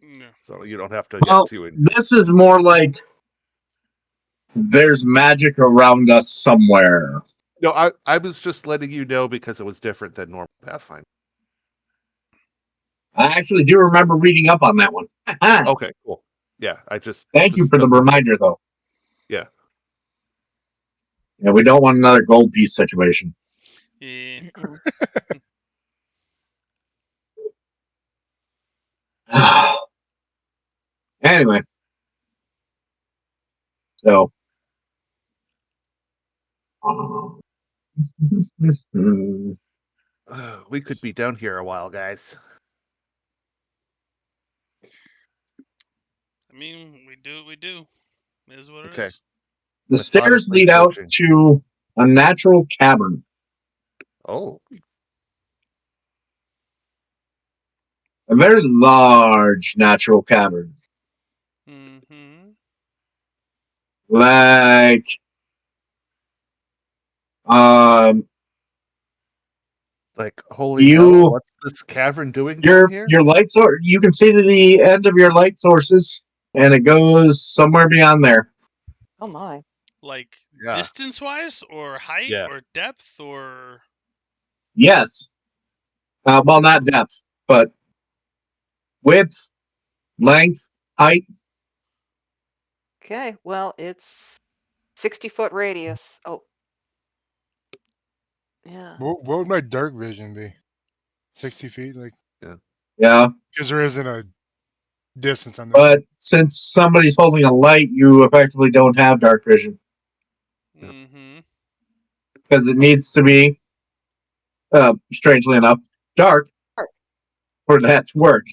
Yeah. So you don't have to Well, get too in. this is more like there's magic around us somewhere. No, I was just letting you know because it was different than normal Pathfinder. I actually do remember reading up on that one. Okay, cool. Yeah, I just Thank you for the double- reminder, though. Yeah. Yeah, we don't want another gold piece situation. Yeah. Mm-mm. Anyway, so We could be down here a while, guys. I mean, we do what we do. It is what it Okay. is. the stairs Methodically lead out searching. to a natural cavern. Oh, A very large natural cavern. Mm-hmm. Like, um, like holy You- hell! What's this cavern doing down here? your light source, you can see to the end of your light sources, and it goes somewhere beyond there. Oh my. Like Yeah. distance-wise, or height, Yeah. or depth, or Yes. Well, not depth, but width, length, height. Okay, well, it's 60-foot radius. Oh. Yeah. What would my dark vision be? 60 feet? Like, Yeah. because there isn't a distance on this. But since somebody's holding a light, you effectively don't have dark vision Yep. mm-hmm. because it needs to be, strangely enough, dark for that to work.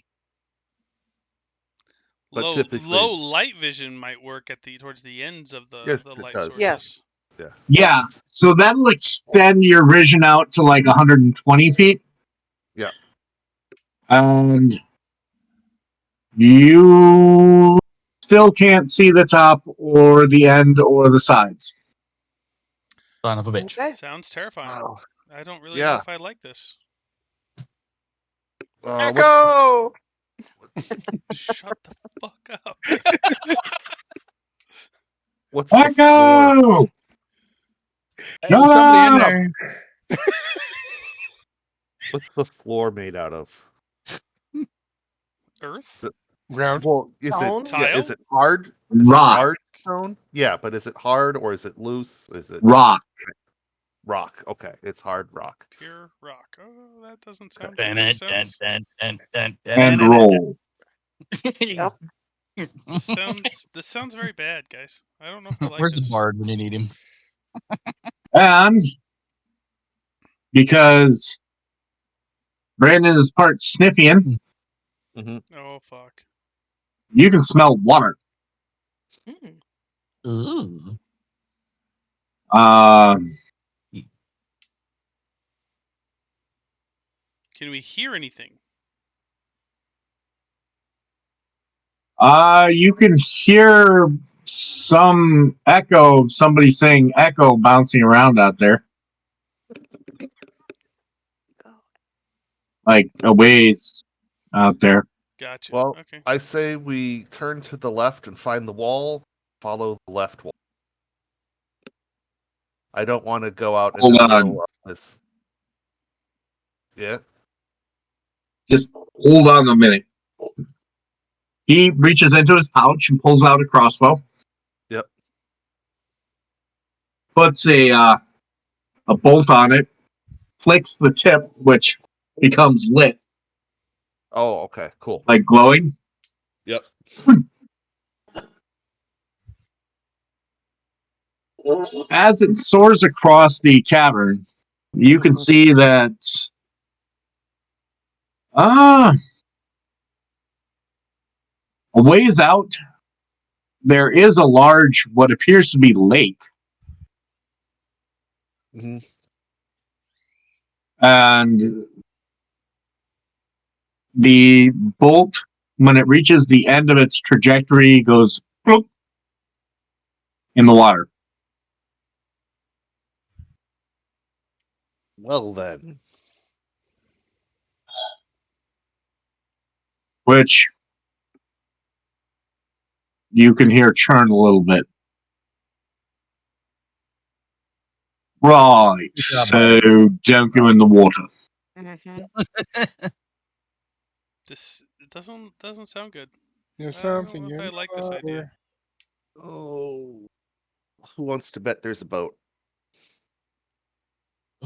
But low typically- low light vision might work at towards the ends of the Yes, it light does. sources. Yes. Yeah. Yeah, Yes. so that'll extend your vision out to like 120 feet. Yeah. And you still can't see the top or the end or the sides. Son of a bitch. Okay. Sounds terrifying. Wow. I don't really know Yeah. if I like this. Echo! Shut the fuck up. What's the floor? Echo! There's Shut somebody in up! there. What's the floor made out of? Earth? Ground. Well, is Stone? it yeah, is Tile? it hard? Is it Rock. hard stone? Yeah, but is it hard or is it loose? Is it Rock. rock? Okay, it's hard rock. Pure rock. Oh, that doesn't sound Dun, good. This dun, sounds, dun, dun, dun, And dun, roll. Yep. this sounds very bad, guys. I don't know if I like Where's the this. bard when you need him? And because Brandon is part Sniffian, Oh fuck. you can smell water. Mm. Ooh. Can we hear anything? You can hear some echo, somebody saying echo bouncing around out there. Like a ways out there. Gotcha. Well, Okay. I say we turn to the left and find the wall. Follow the left wall. I don't want to go out in Hold the on. middle of this. Yeah. Just hold on a minute. He reaches into his pouch and pulls out a crossbow. Yep. Puts a bolt on it, flicks the tip, which becomes lit, Oh, okay, cool. like glowing. Yep. As it soars across the cavern, you can see that a ways out, there is a large, what appears to be lake. hmm And the bolt, when it reaches the end of its trajectory, goes bloop in the water. Well then, Which you can hear churn a little bit. Right, Good job, so don't go in the water. Mhm. This it doesn't sound good. There's I don't something know if in I the like this idea. water. oh, who wants to bet there's a boat?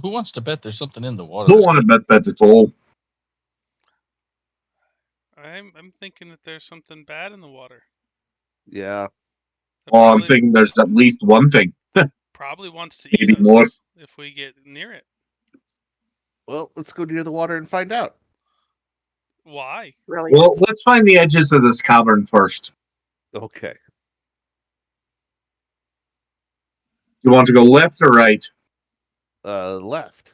Who wants to bet there's something in the water? Don't That's want to bet that at all. I'm thinking that there's something bad in the water. Yeah, That Well, I'm thinking there's at least one thing. probably wants to eat maybe us more. if we get near it. well, let's go near the water and find out. Why? Brilliant. Well, let's find the edges of this cavern first. Okay. You want to go left or right? Left.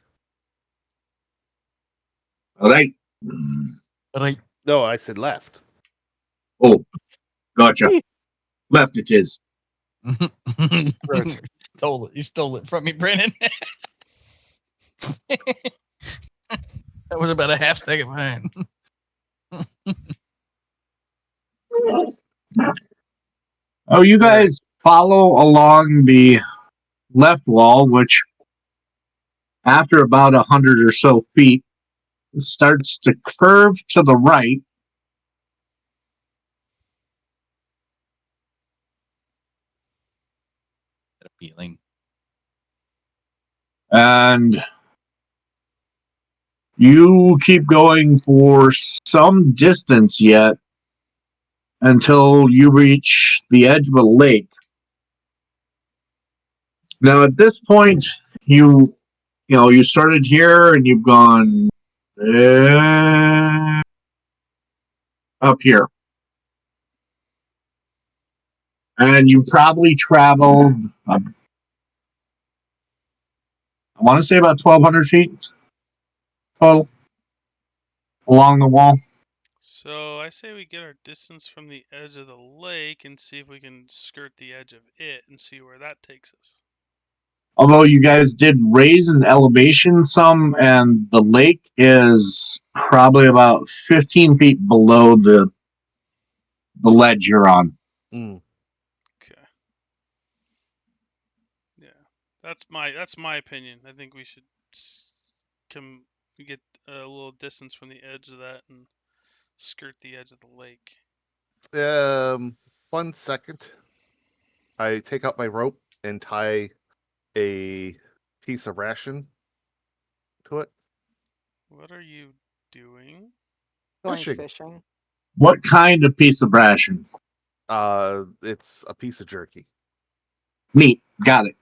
All right. like No, I said left. Oh, gotcha. Left it is. Right. stole it. You stole it from me, Brandon. that was about a half second behind. Oh, you guys follow along the left wall, which after about 100 or so feet starts to curve to the right. Feeling. And you keep going for some distance yet until you reach the edge of a lake. Now, at this point, you started here and you've gone up here. And you probably traveled, I want to say about 1,200 feet total along the wall. So I say we get our distance from the edge of the lake and see if we can skirt the edge of it and see where that takes us. Although you guys did raise an elevation some, and the lake is probably about 15 feet below the ledge you're on. Mm. Okay. Yeah, that's my opinion. I think we should come get a little distance from the edge of that and skirt the edge of the lake. 1 second. I take out my rope and tie a piece of ration to it. What are you doing? Going Fishing. fishing. What kind of piece of ration? It's a piece of jerky. Meat. Got it.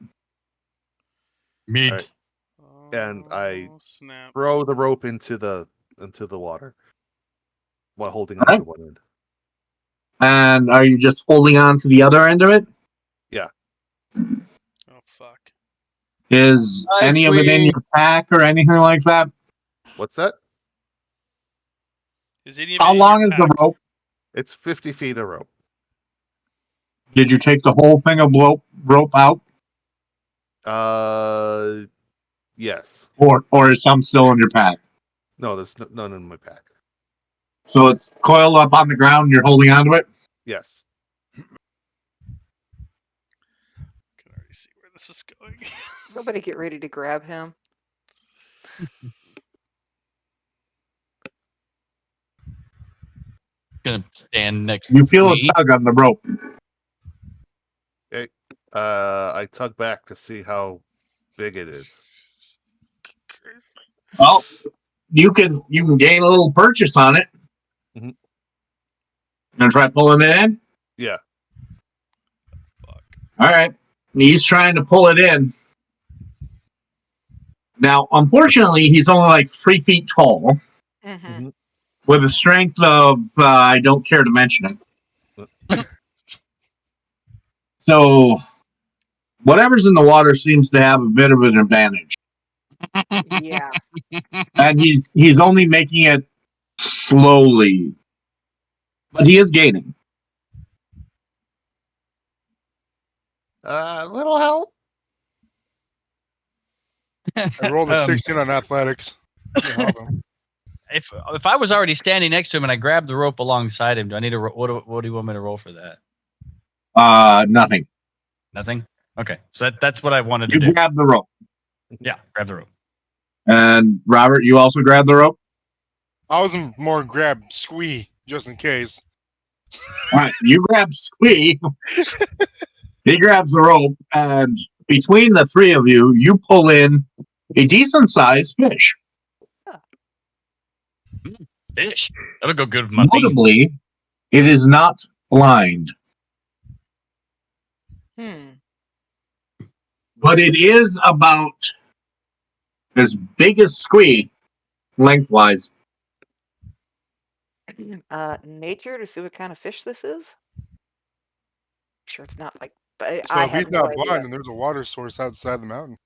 Meat. Alright. And I snap. throw the rope into the water while holding on Alright. to one end. And are you just holding on to the other end of it? Yeah. Oh fuck. Is Hi, any of it in sweetie. your pack or anything like that? What's that? Is any of How it in long your is the pack? rope? It's 50 feet of rope. Did you take the whole thing of rope out? Yes. Or is some still in your pack? No, there's none in my pack. So it's coiled up on the ground and you're holding onto it? Yes. Can already see where this is going. Somebody get ready to grab him. Gonna stand next You to feel a me. tug on the rope. I tug back to see how big it is. Chris. Well, you can gain a little purchase on it. Mhm. Gonna try pulling it in? Yeah. Fuck. All right. He's trying to pull it in. Now, unfortunately, he's only like 3 feet tall Mm-hmm. with a strength of I don't care to mention it. So, whatever's in the water seems to have a bit of an advantage, Yeah. and he's only making it slowly, but he is gaining. Little help. I rolled a Um, 16 on athletics. You help him. if I was already standing next to him and I grabbed the rope alongside him, do I need to what do you want me to roll for that? Nothing. Nothing. Okay, so that's what I wanted to You do. grab the rope, Yeah, grab the rope. and Robert, you also grab the rope. I was more grab squee just in case. All right, you grab Squee. He grabs the rope, and between the three of you, you pull in a decent-sized fish. Fish. That'll go good with my beans. Notably, it is not blind, Hmm. but it is about as big as Squee lengthwise. Nature to see what kind of fish this is. Sure, it's not like. But So I if he's have no not idea. blind, then there's a water source outside the mountain.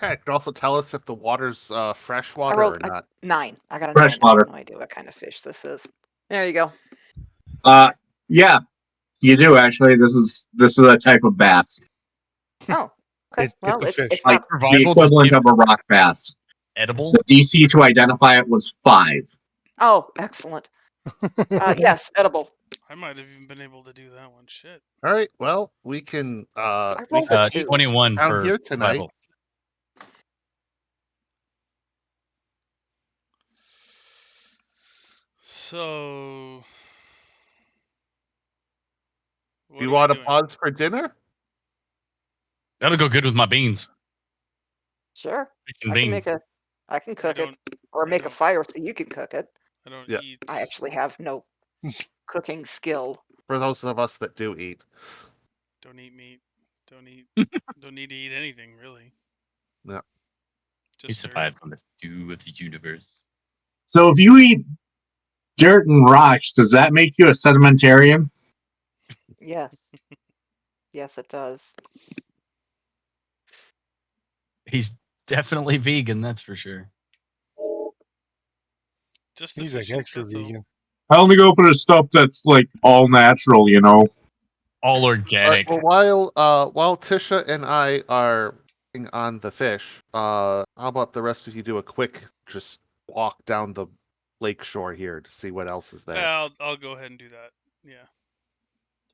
Yeah, it could also tell us if the water's I freshwater rolled or a not. 9. I got a 9. Freshwater. I have no idea what kind of fish this is. There you go. Yeah, you do actually. This is a type of bass, Oh, okay. Well, It's a fish. it's like not. the Survival just equivalent give of a rock bass. edible. The DC to identify it was 5. Oh, excellent. Yes, edible. I might have even been able to do that one. Shit. All right. Well, we can I rolled a 2. 21 down for here tonight. survival. So. What You are we want to doing? pause for dinner? That'll go good with my beans. Sure. Fish and I can beans. make a. I can cook it, don't- or I make a don't- fire so you can cook it. I don't Yeah. eat. I actually have no cooking skill. For those of us that do eat. Don't eat meat. Don't eat. Don't need to eat anything really. Yeah. He Just dirt. survives on the stew of the universe. So if you eat dirt and rocks, does that make you a sedimentarian? Yes. Yes, it does. He's definitely vegan, that's for sure. Just He's like efficient, extra that's all. vegan. I only go for the stuff that's like all natural, you know. All All right, organic. well, while Tisha and I are working on the fish, how about the rest of you do a quick just walk down the lake shore here to see what else is there? Yeah, I'll go ahead and do that. Yeah.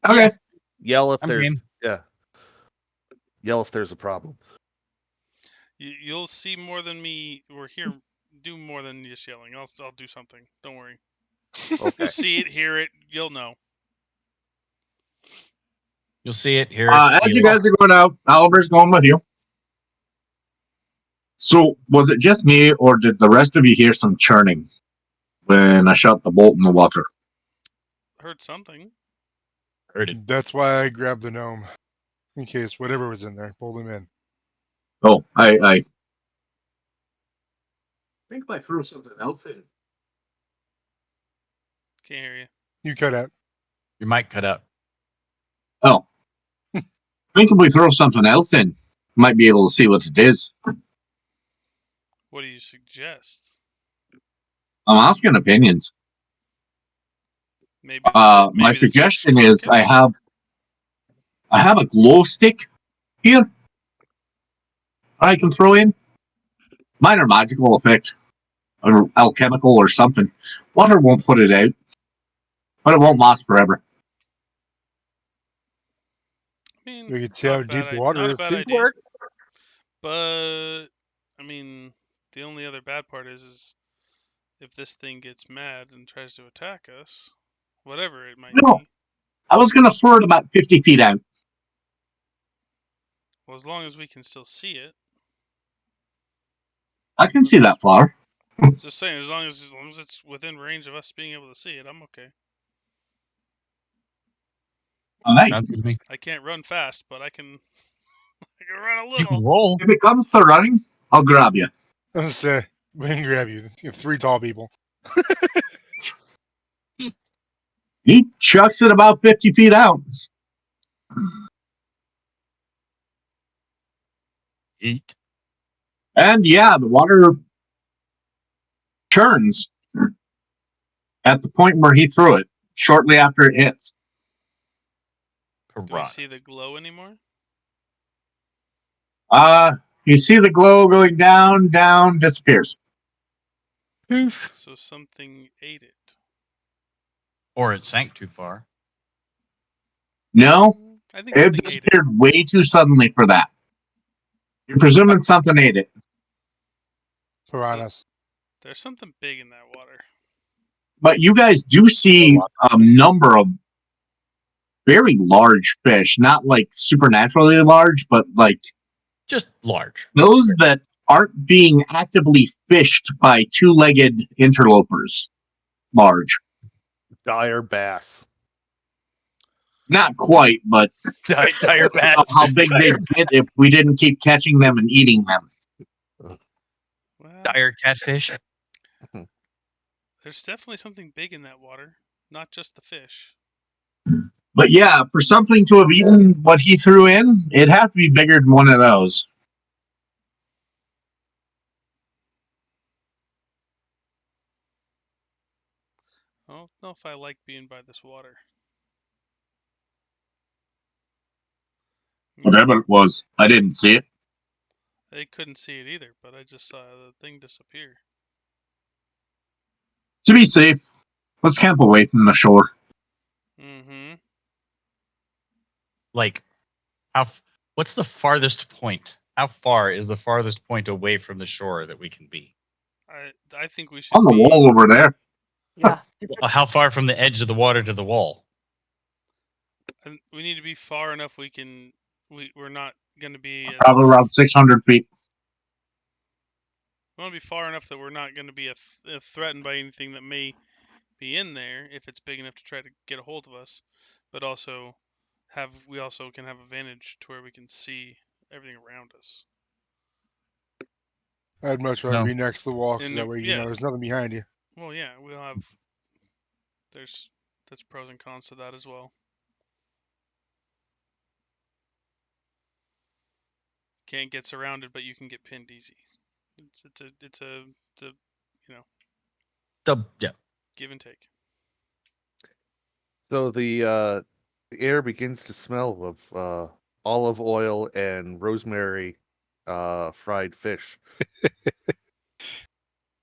Okay. Yell if I'm there's game. Yell if there's a problem. You'll see more than me. Or hear do more than just yelling. I'll do something. Don't worry. Okay. You'll see it, hear it. You'll know. You'll see it, hear it. As feel you it. guys are going out, Oliver's going with you. So was it just me, or did the rest of you hear some churning when I shot the bolt in the water? Heard something. Heard it. That's why I grabbed the gnome. In case whatever was in there, pulled him in. Oh, I think I threw something else in. Can't hear you. You cut out. Your mic cut out. Oh, I think if we throw something else in, might be able to see what it is. What do you suggest? I'm asking opinions. Maybe. My maybe the fish suggestion is I carcass? have a glow stick here I can throw in. Minor magical effect, or alchemical or something. Water won't put it out, but it won't last forever. I mean, We could it's see not how a bad deep the idea. water Not a is. bad See? idea. But I mean, the only other bad part is if this thing gets mad and tries to attack us, whatever it might No, be. I was going to throw it about 50 feet out. Well, as long as we can still see it. I can see that far. Just saying, as long as it's within range of us being able to see it, I'm okay. All right. Sounds good to me. I can't run fast, but I can I can run a You can little. roll. If it comes to running, I'll grab you. I was gonna say, we can grab you. You have 3 tall people. He chucks it about 50 feet out. Eat. And yeah, the water churns at the point where he threw it, shortly after it hits. Do we Piranha. see the glow anymore? You see the glow going down, down, disappears. Poof. So something ate it. Or it sank too far. No, I think it something ate it. disappeared way too suddenly for that. You're presuming something ate it. Piranhas. There's something big in that water. But you guys do see a number of very large fish, not like supernaturally large, but like Just large. those that aren't being actively fished by two-legged interlopers. Large. Dire bass. Not quite, but Dire bass. how big they'd get if we didn't keep catching them and eating them. Well, Dire catfish. there's definitely something big in that water, not just the fish. But yeah, for something to have eaten what he threw in, it'd have to be bigger than one of those. I don't know if I like being by this water. Whatever it was, I didn't see it. I couldn't see it either, but I just saw the thing disappear. To be safe, let's camp away from the shore. Mm-hmm. Like, what's the farthest point? How far is the farthest point away from the shore that we can be? I think we should On the be, wall over there. Yeah. How far from the edge of the water to the wall? we need to be far enough we're not going to be Probably around 600 feet. we want to be far enough that we're not going to be threatened by anything that may be in there if it's big enough to try to get a hold of us, but also we also can have a vantage to where we can see everything around us. I'd much rather No. be next to the wall because And that way you yeah. know there's nothing behind you. Well, yeah, that's pros and cons to that as well. Can't get surrounded, but you can get pinned easy. It's a Yeah. give and take. So the air begins to smell of olive oil and rosemary fried fish.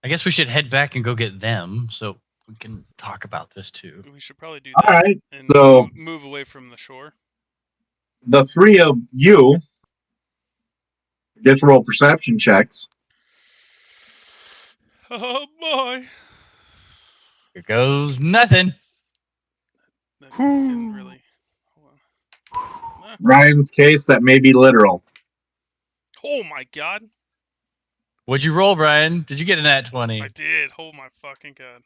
I guess we should head back and go get them so we can talk about this too. We should probably do All that right, and so move away from the shore. the three of you get to roll perception checks. Oh boy! Here goes nothing. That didn't really. Hold on. Ryan's case, that may be literal. Oh my god! What'd you roll, Brian? Did you get an nat 20? I did. Oh my fucking god!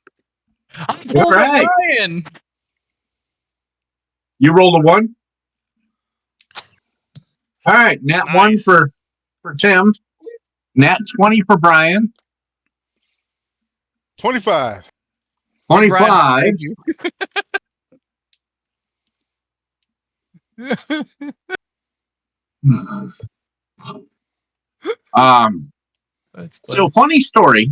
I told right. Brian. You rolled a 1? All right, nat 1 Nice. for Tim. Nat 20 for Brian. 25. 25. Brian, you. That's So funny story.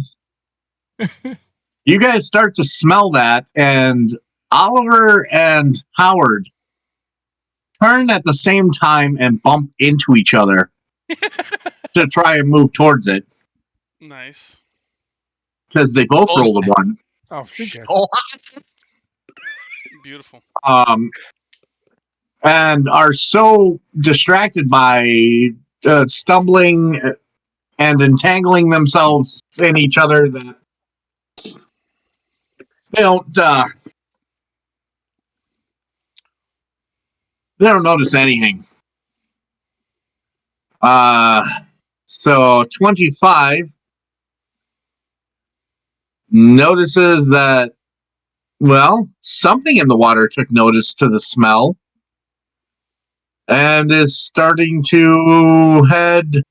You guys start to smell that, and Oliver and Howard turn at the same time and bump into each other to try and move towards it Nice. because they both Oh, rolled a 1. Oh shit. Beautiful. And are so distracted by stumbling and entangling themselves in each other that they don't notice anything. So 25 notices that, well, something in the water took notice to the smell and is starting to head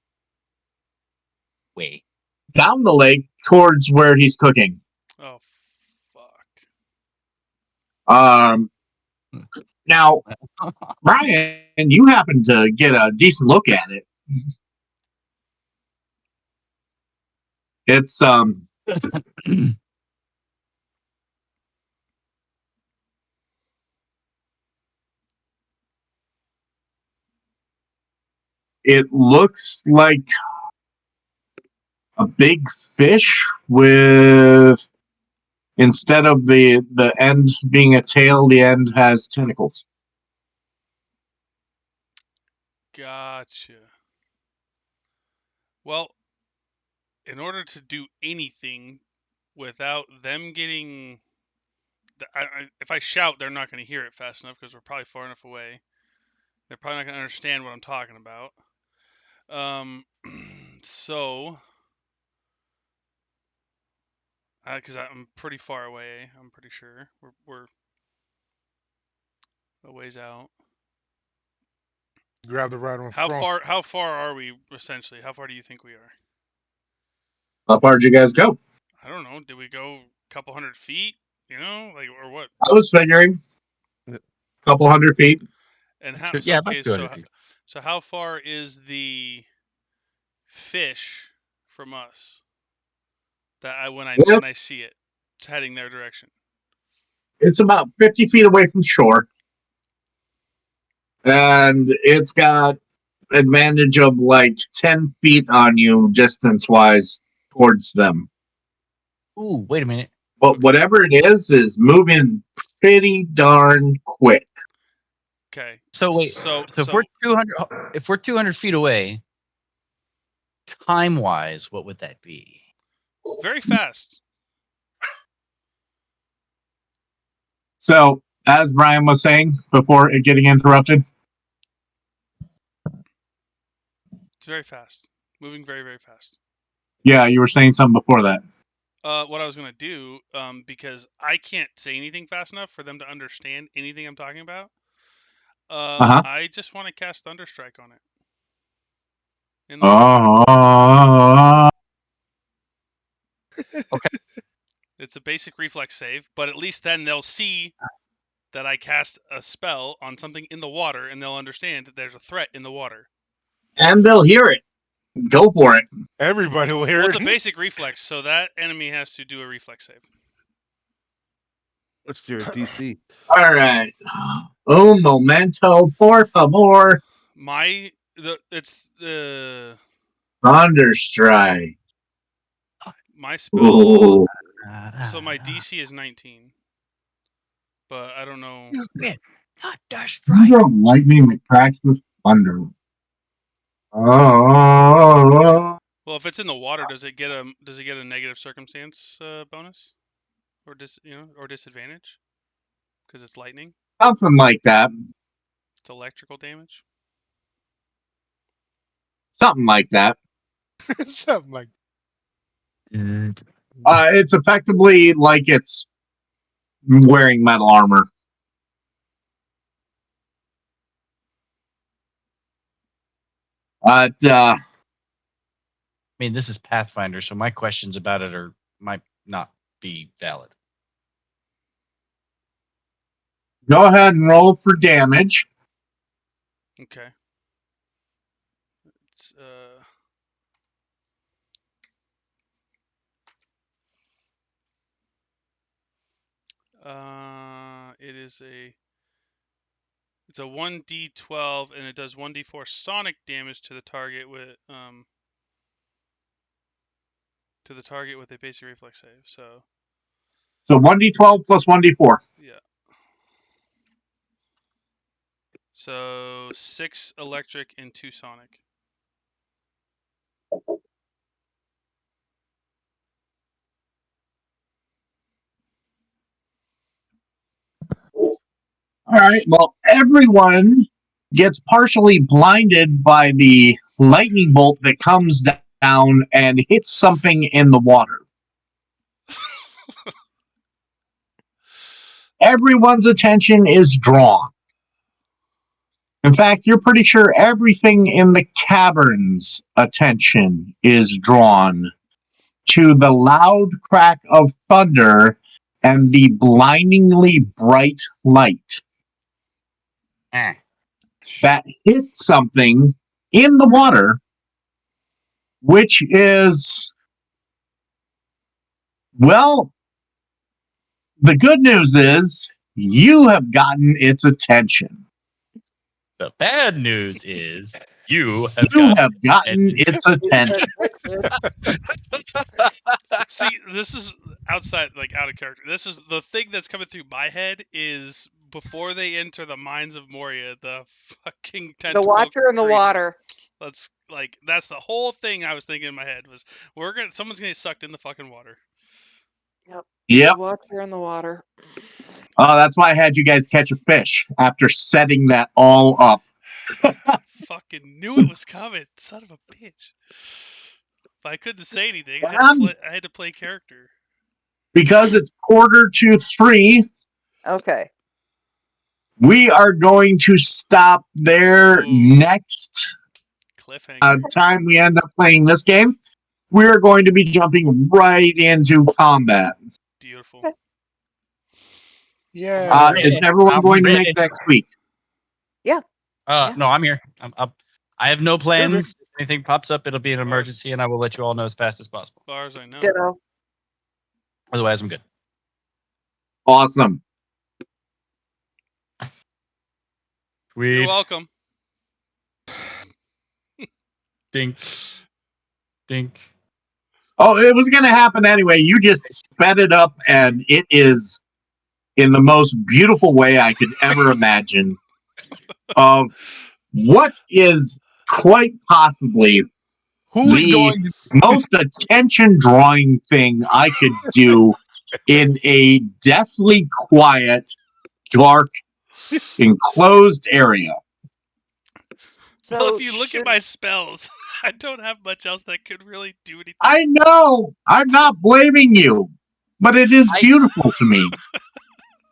Wait. down the lake towards where he's cooking. Oh, fuck. Now, Brian, you happen to get a decent look at it. It's it looks like a big fish with, instead of the end being a tail, the end has tentacles. Gotcha. Well, in order to do anything without them getting, if I shout, they're not going to hear it fast enough because we're probably far enough away. They're probably not going to understand what I'm talking about. So, because I'm pretty far away, I'm pretty sure we're a ways out. Grab the right one. How far are we essentially? How far do you think we are? How far did you guys go? I don't know. Did we go a couple 100 feet? You know, like, or what? I was figuring a couple 100 feet. And how? Yeah, So, about okay, 200 feet. so how far is the fish from us? That when I see it, it's heading their direction. It's about 50 feet away from shore, and it's got advantage of like 10 feet on you distance wise towards them. Ooh, wait a minute. But whatever it is moving pretty darn quick. Okay. So wait. So if we're 200 feet away, time wise, what would that be? very fast. So, as Brian was saying before it getting interrupted, It's very fast. Moving very, very fast. yeah, you were saying something before that. What I was gonna do, because I can't say anything fast enough for them to understand anything I'm talking about. I just want to cast Thunderstrike on it. In the water. Okay. It's a basic reflex save, but at least then they'll see that I cast a spell on something in the water, and they'll understand that there's a threat in the water. And they'll hear it. Go for it. Everybody will hear Well, it's a it. basic reflex, so that enemy has to do a reflex save. What's your DC? All right. Un momento, por favor. It's the Thunderstrike. my spell. Ooh. So my DC is 19, but I don't know. Thunder of lightning that cracks with thunder. Oh. Well, if it's in the water, does it get a negative circumstance bonus, or disadvantage? Because it's lightning. Something like that. It's electrical damage. Something like that. Something like It's effectively like it's wearing metal armor. But I mean, this is Pathfinder, so my questions about it might not be valid. Go ahead and roll for damage. Okay. It's it's a 1d12 and it does 1d4 sonic damage to the target with a basic reflex save. So 1d12 plus 1d4. Yeah. So 6 electric and 2 sonic. All right. Well, everyone gets partially blinded by the lightning bolt that comes down and hits something in the water. Everyone's attention is drawn. In fact, you're pretty sure everything in the cavern's attention is drawn to the loud crack of thunder and the blindingly bright light Eh. that hit something in the water, which is, well, the good news is you have gotten its attention. The bad news is you have You got have gotten its attention. See, this is outside, like out of character. This is the thing that's coming through my head is before they enter the mines of Moria, the fucking The tentacle. Watcher in the creature. water. That's the whole thing I was thinking in my head was someone's gonna get sucked in the fucking water. Yep. Yep. The Watcher in the water. Oh, that's why I had you guys catch a fish after setting that all up. Fucking knew it was coming, son of a bitch. But I couldn't say anything. I had to play character. Because it's 2:45, Okay. we are going to stop there. Ooh. Next Cliffhanger. time we end up playing this game. We're going to be jumping right into combat. Beautiful. Yeah. Is everyone I'm going to ready. make next week? Yeah. No, I'm here. I'm up. I have no plans. Good. If anything pops up, it'll be an emergency, and I will let you all know as fast as possible. As far as I know. Ditto. Otherwise, I'm good. Awesome. Sweet. You're welcome. Dink. Dink. Oh, it was going to happen anyway. You just sped it up, and it is in the most beautiful way I could ever imagine of what is quite possibly Who's the going to most attention-drawing thing I could do in a deathly quiet, dark, enclosed area. So Well, if you look should- at my spells, I don't have much else that could really do anything. I know. I'm not blaming you, but it is beautiful to me.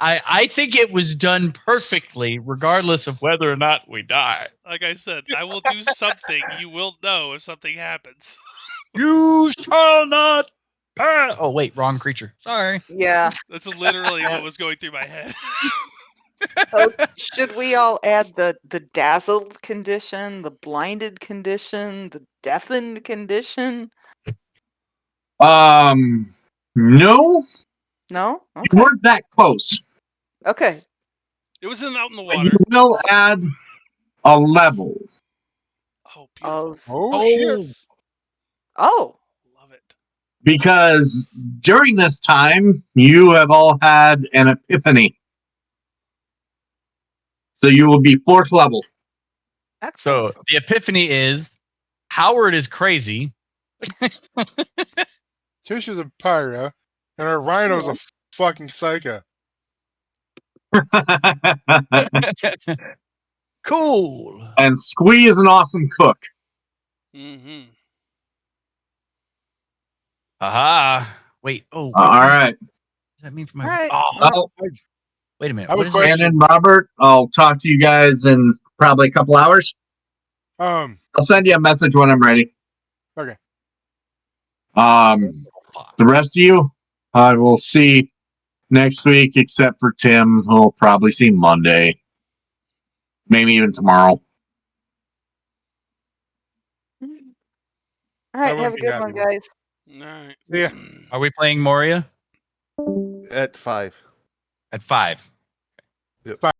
I think it was done perfectly, regardless of whether or not we die. Like I said, I will do something. You will know if something happens. You shall not pass. Oh wait, wrong creature. Sorry. Yeah. That's literally what was going through my head. So should we all add the dazzled condition, the blinded condition, the deafened condition? No, No? you Okay. weren't that close. Okay. It was out in the But water. you will add a level. Oh, beautiful. Of Oh, shit. oh. Love it. Because during this time, you have all had an epiphany. So you will be 4th level. Excellent. So the epiphany is Howard is crazy. Tish is a pyro, and our rhino's a fucking psycho. Cool. And Squee is an awesome cook. Mm-hmm. Aha. Wait. Oh. All right. What does that mean for my? All right. Oh, Well, wait a minute. I have What a is question. that? Brandon, Robert, I'll talk to you guys in probably a couple hours. I'll send you a message when I'm ready. Okay. The rest of you, I will see next week, except for Tim, who will probably see Monday. Maybe even tomorrow. All I right. wouldn't Have a be good happy one, with it. guys. All right. Yeah. Are we playing Moria At 5. at 5?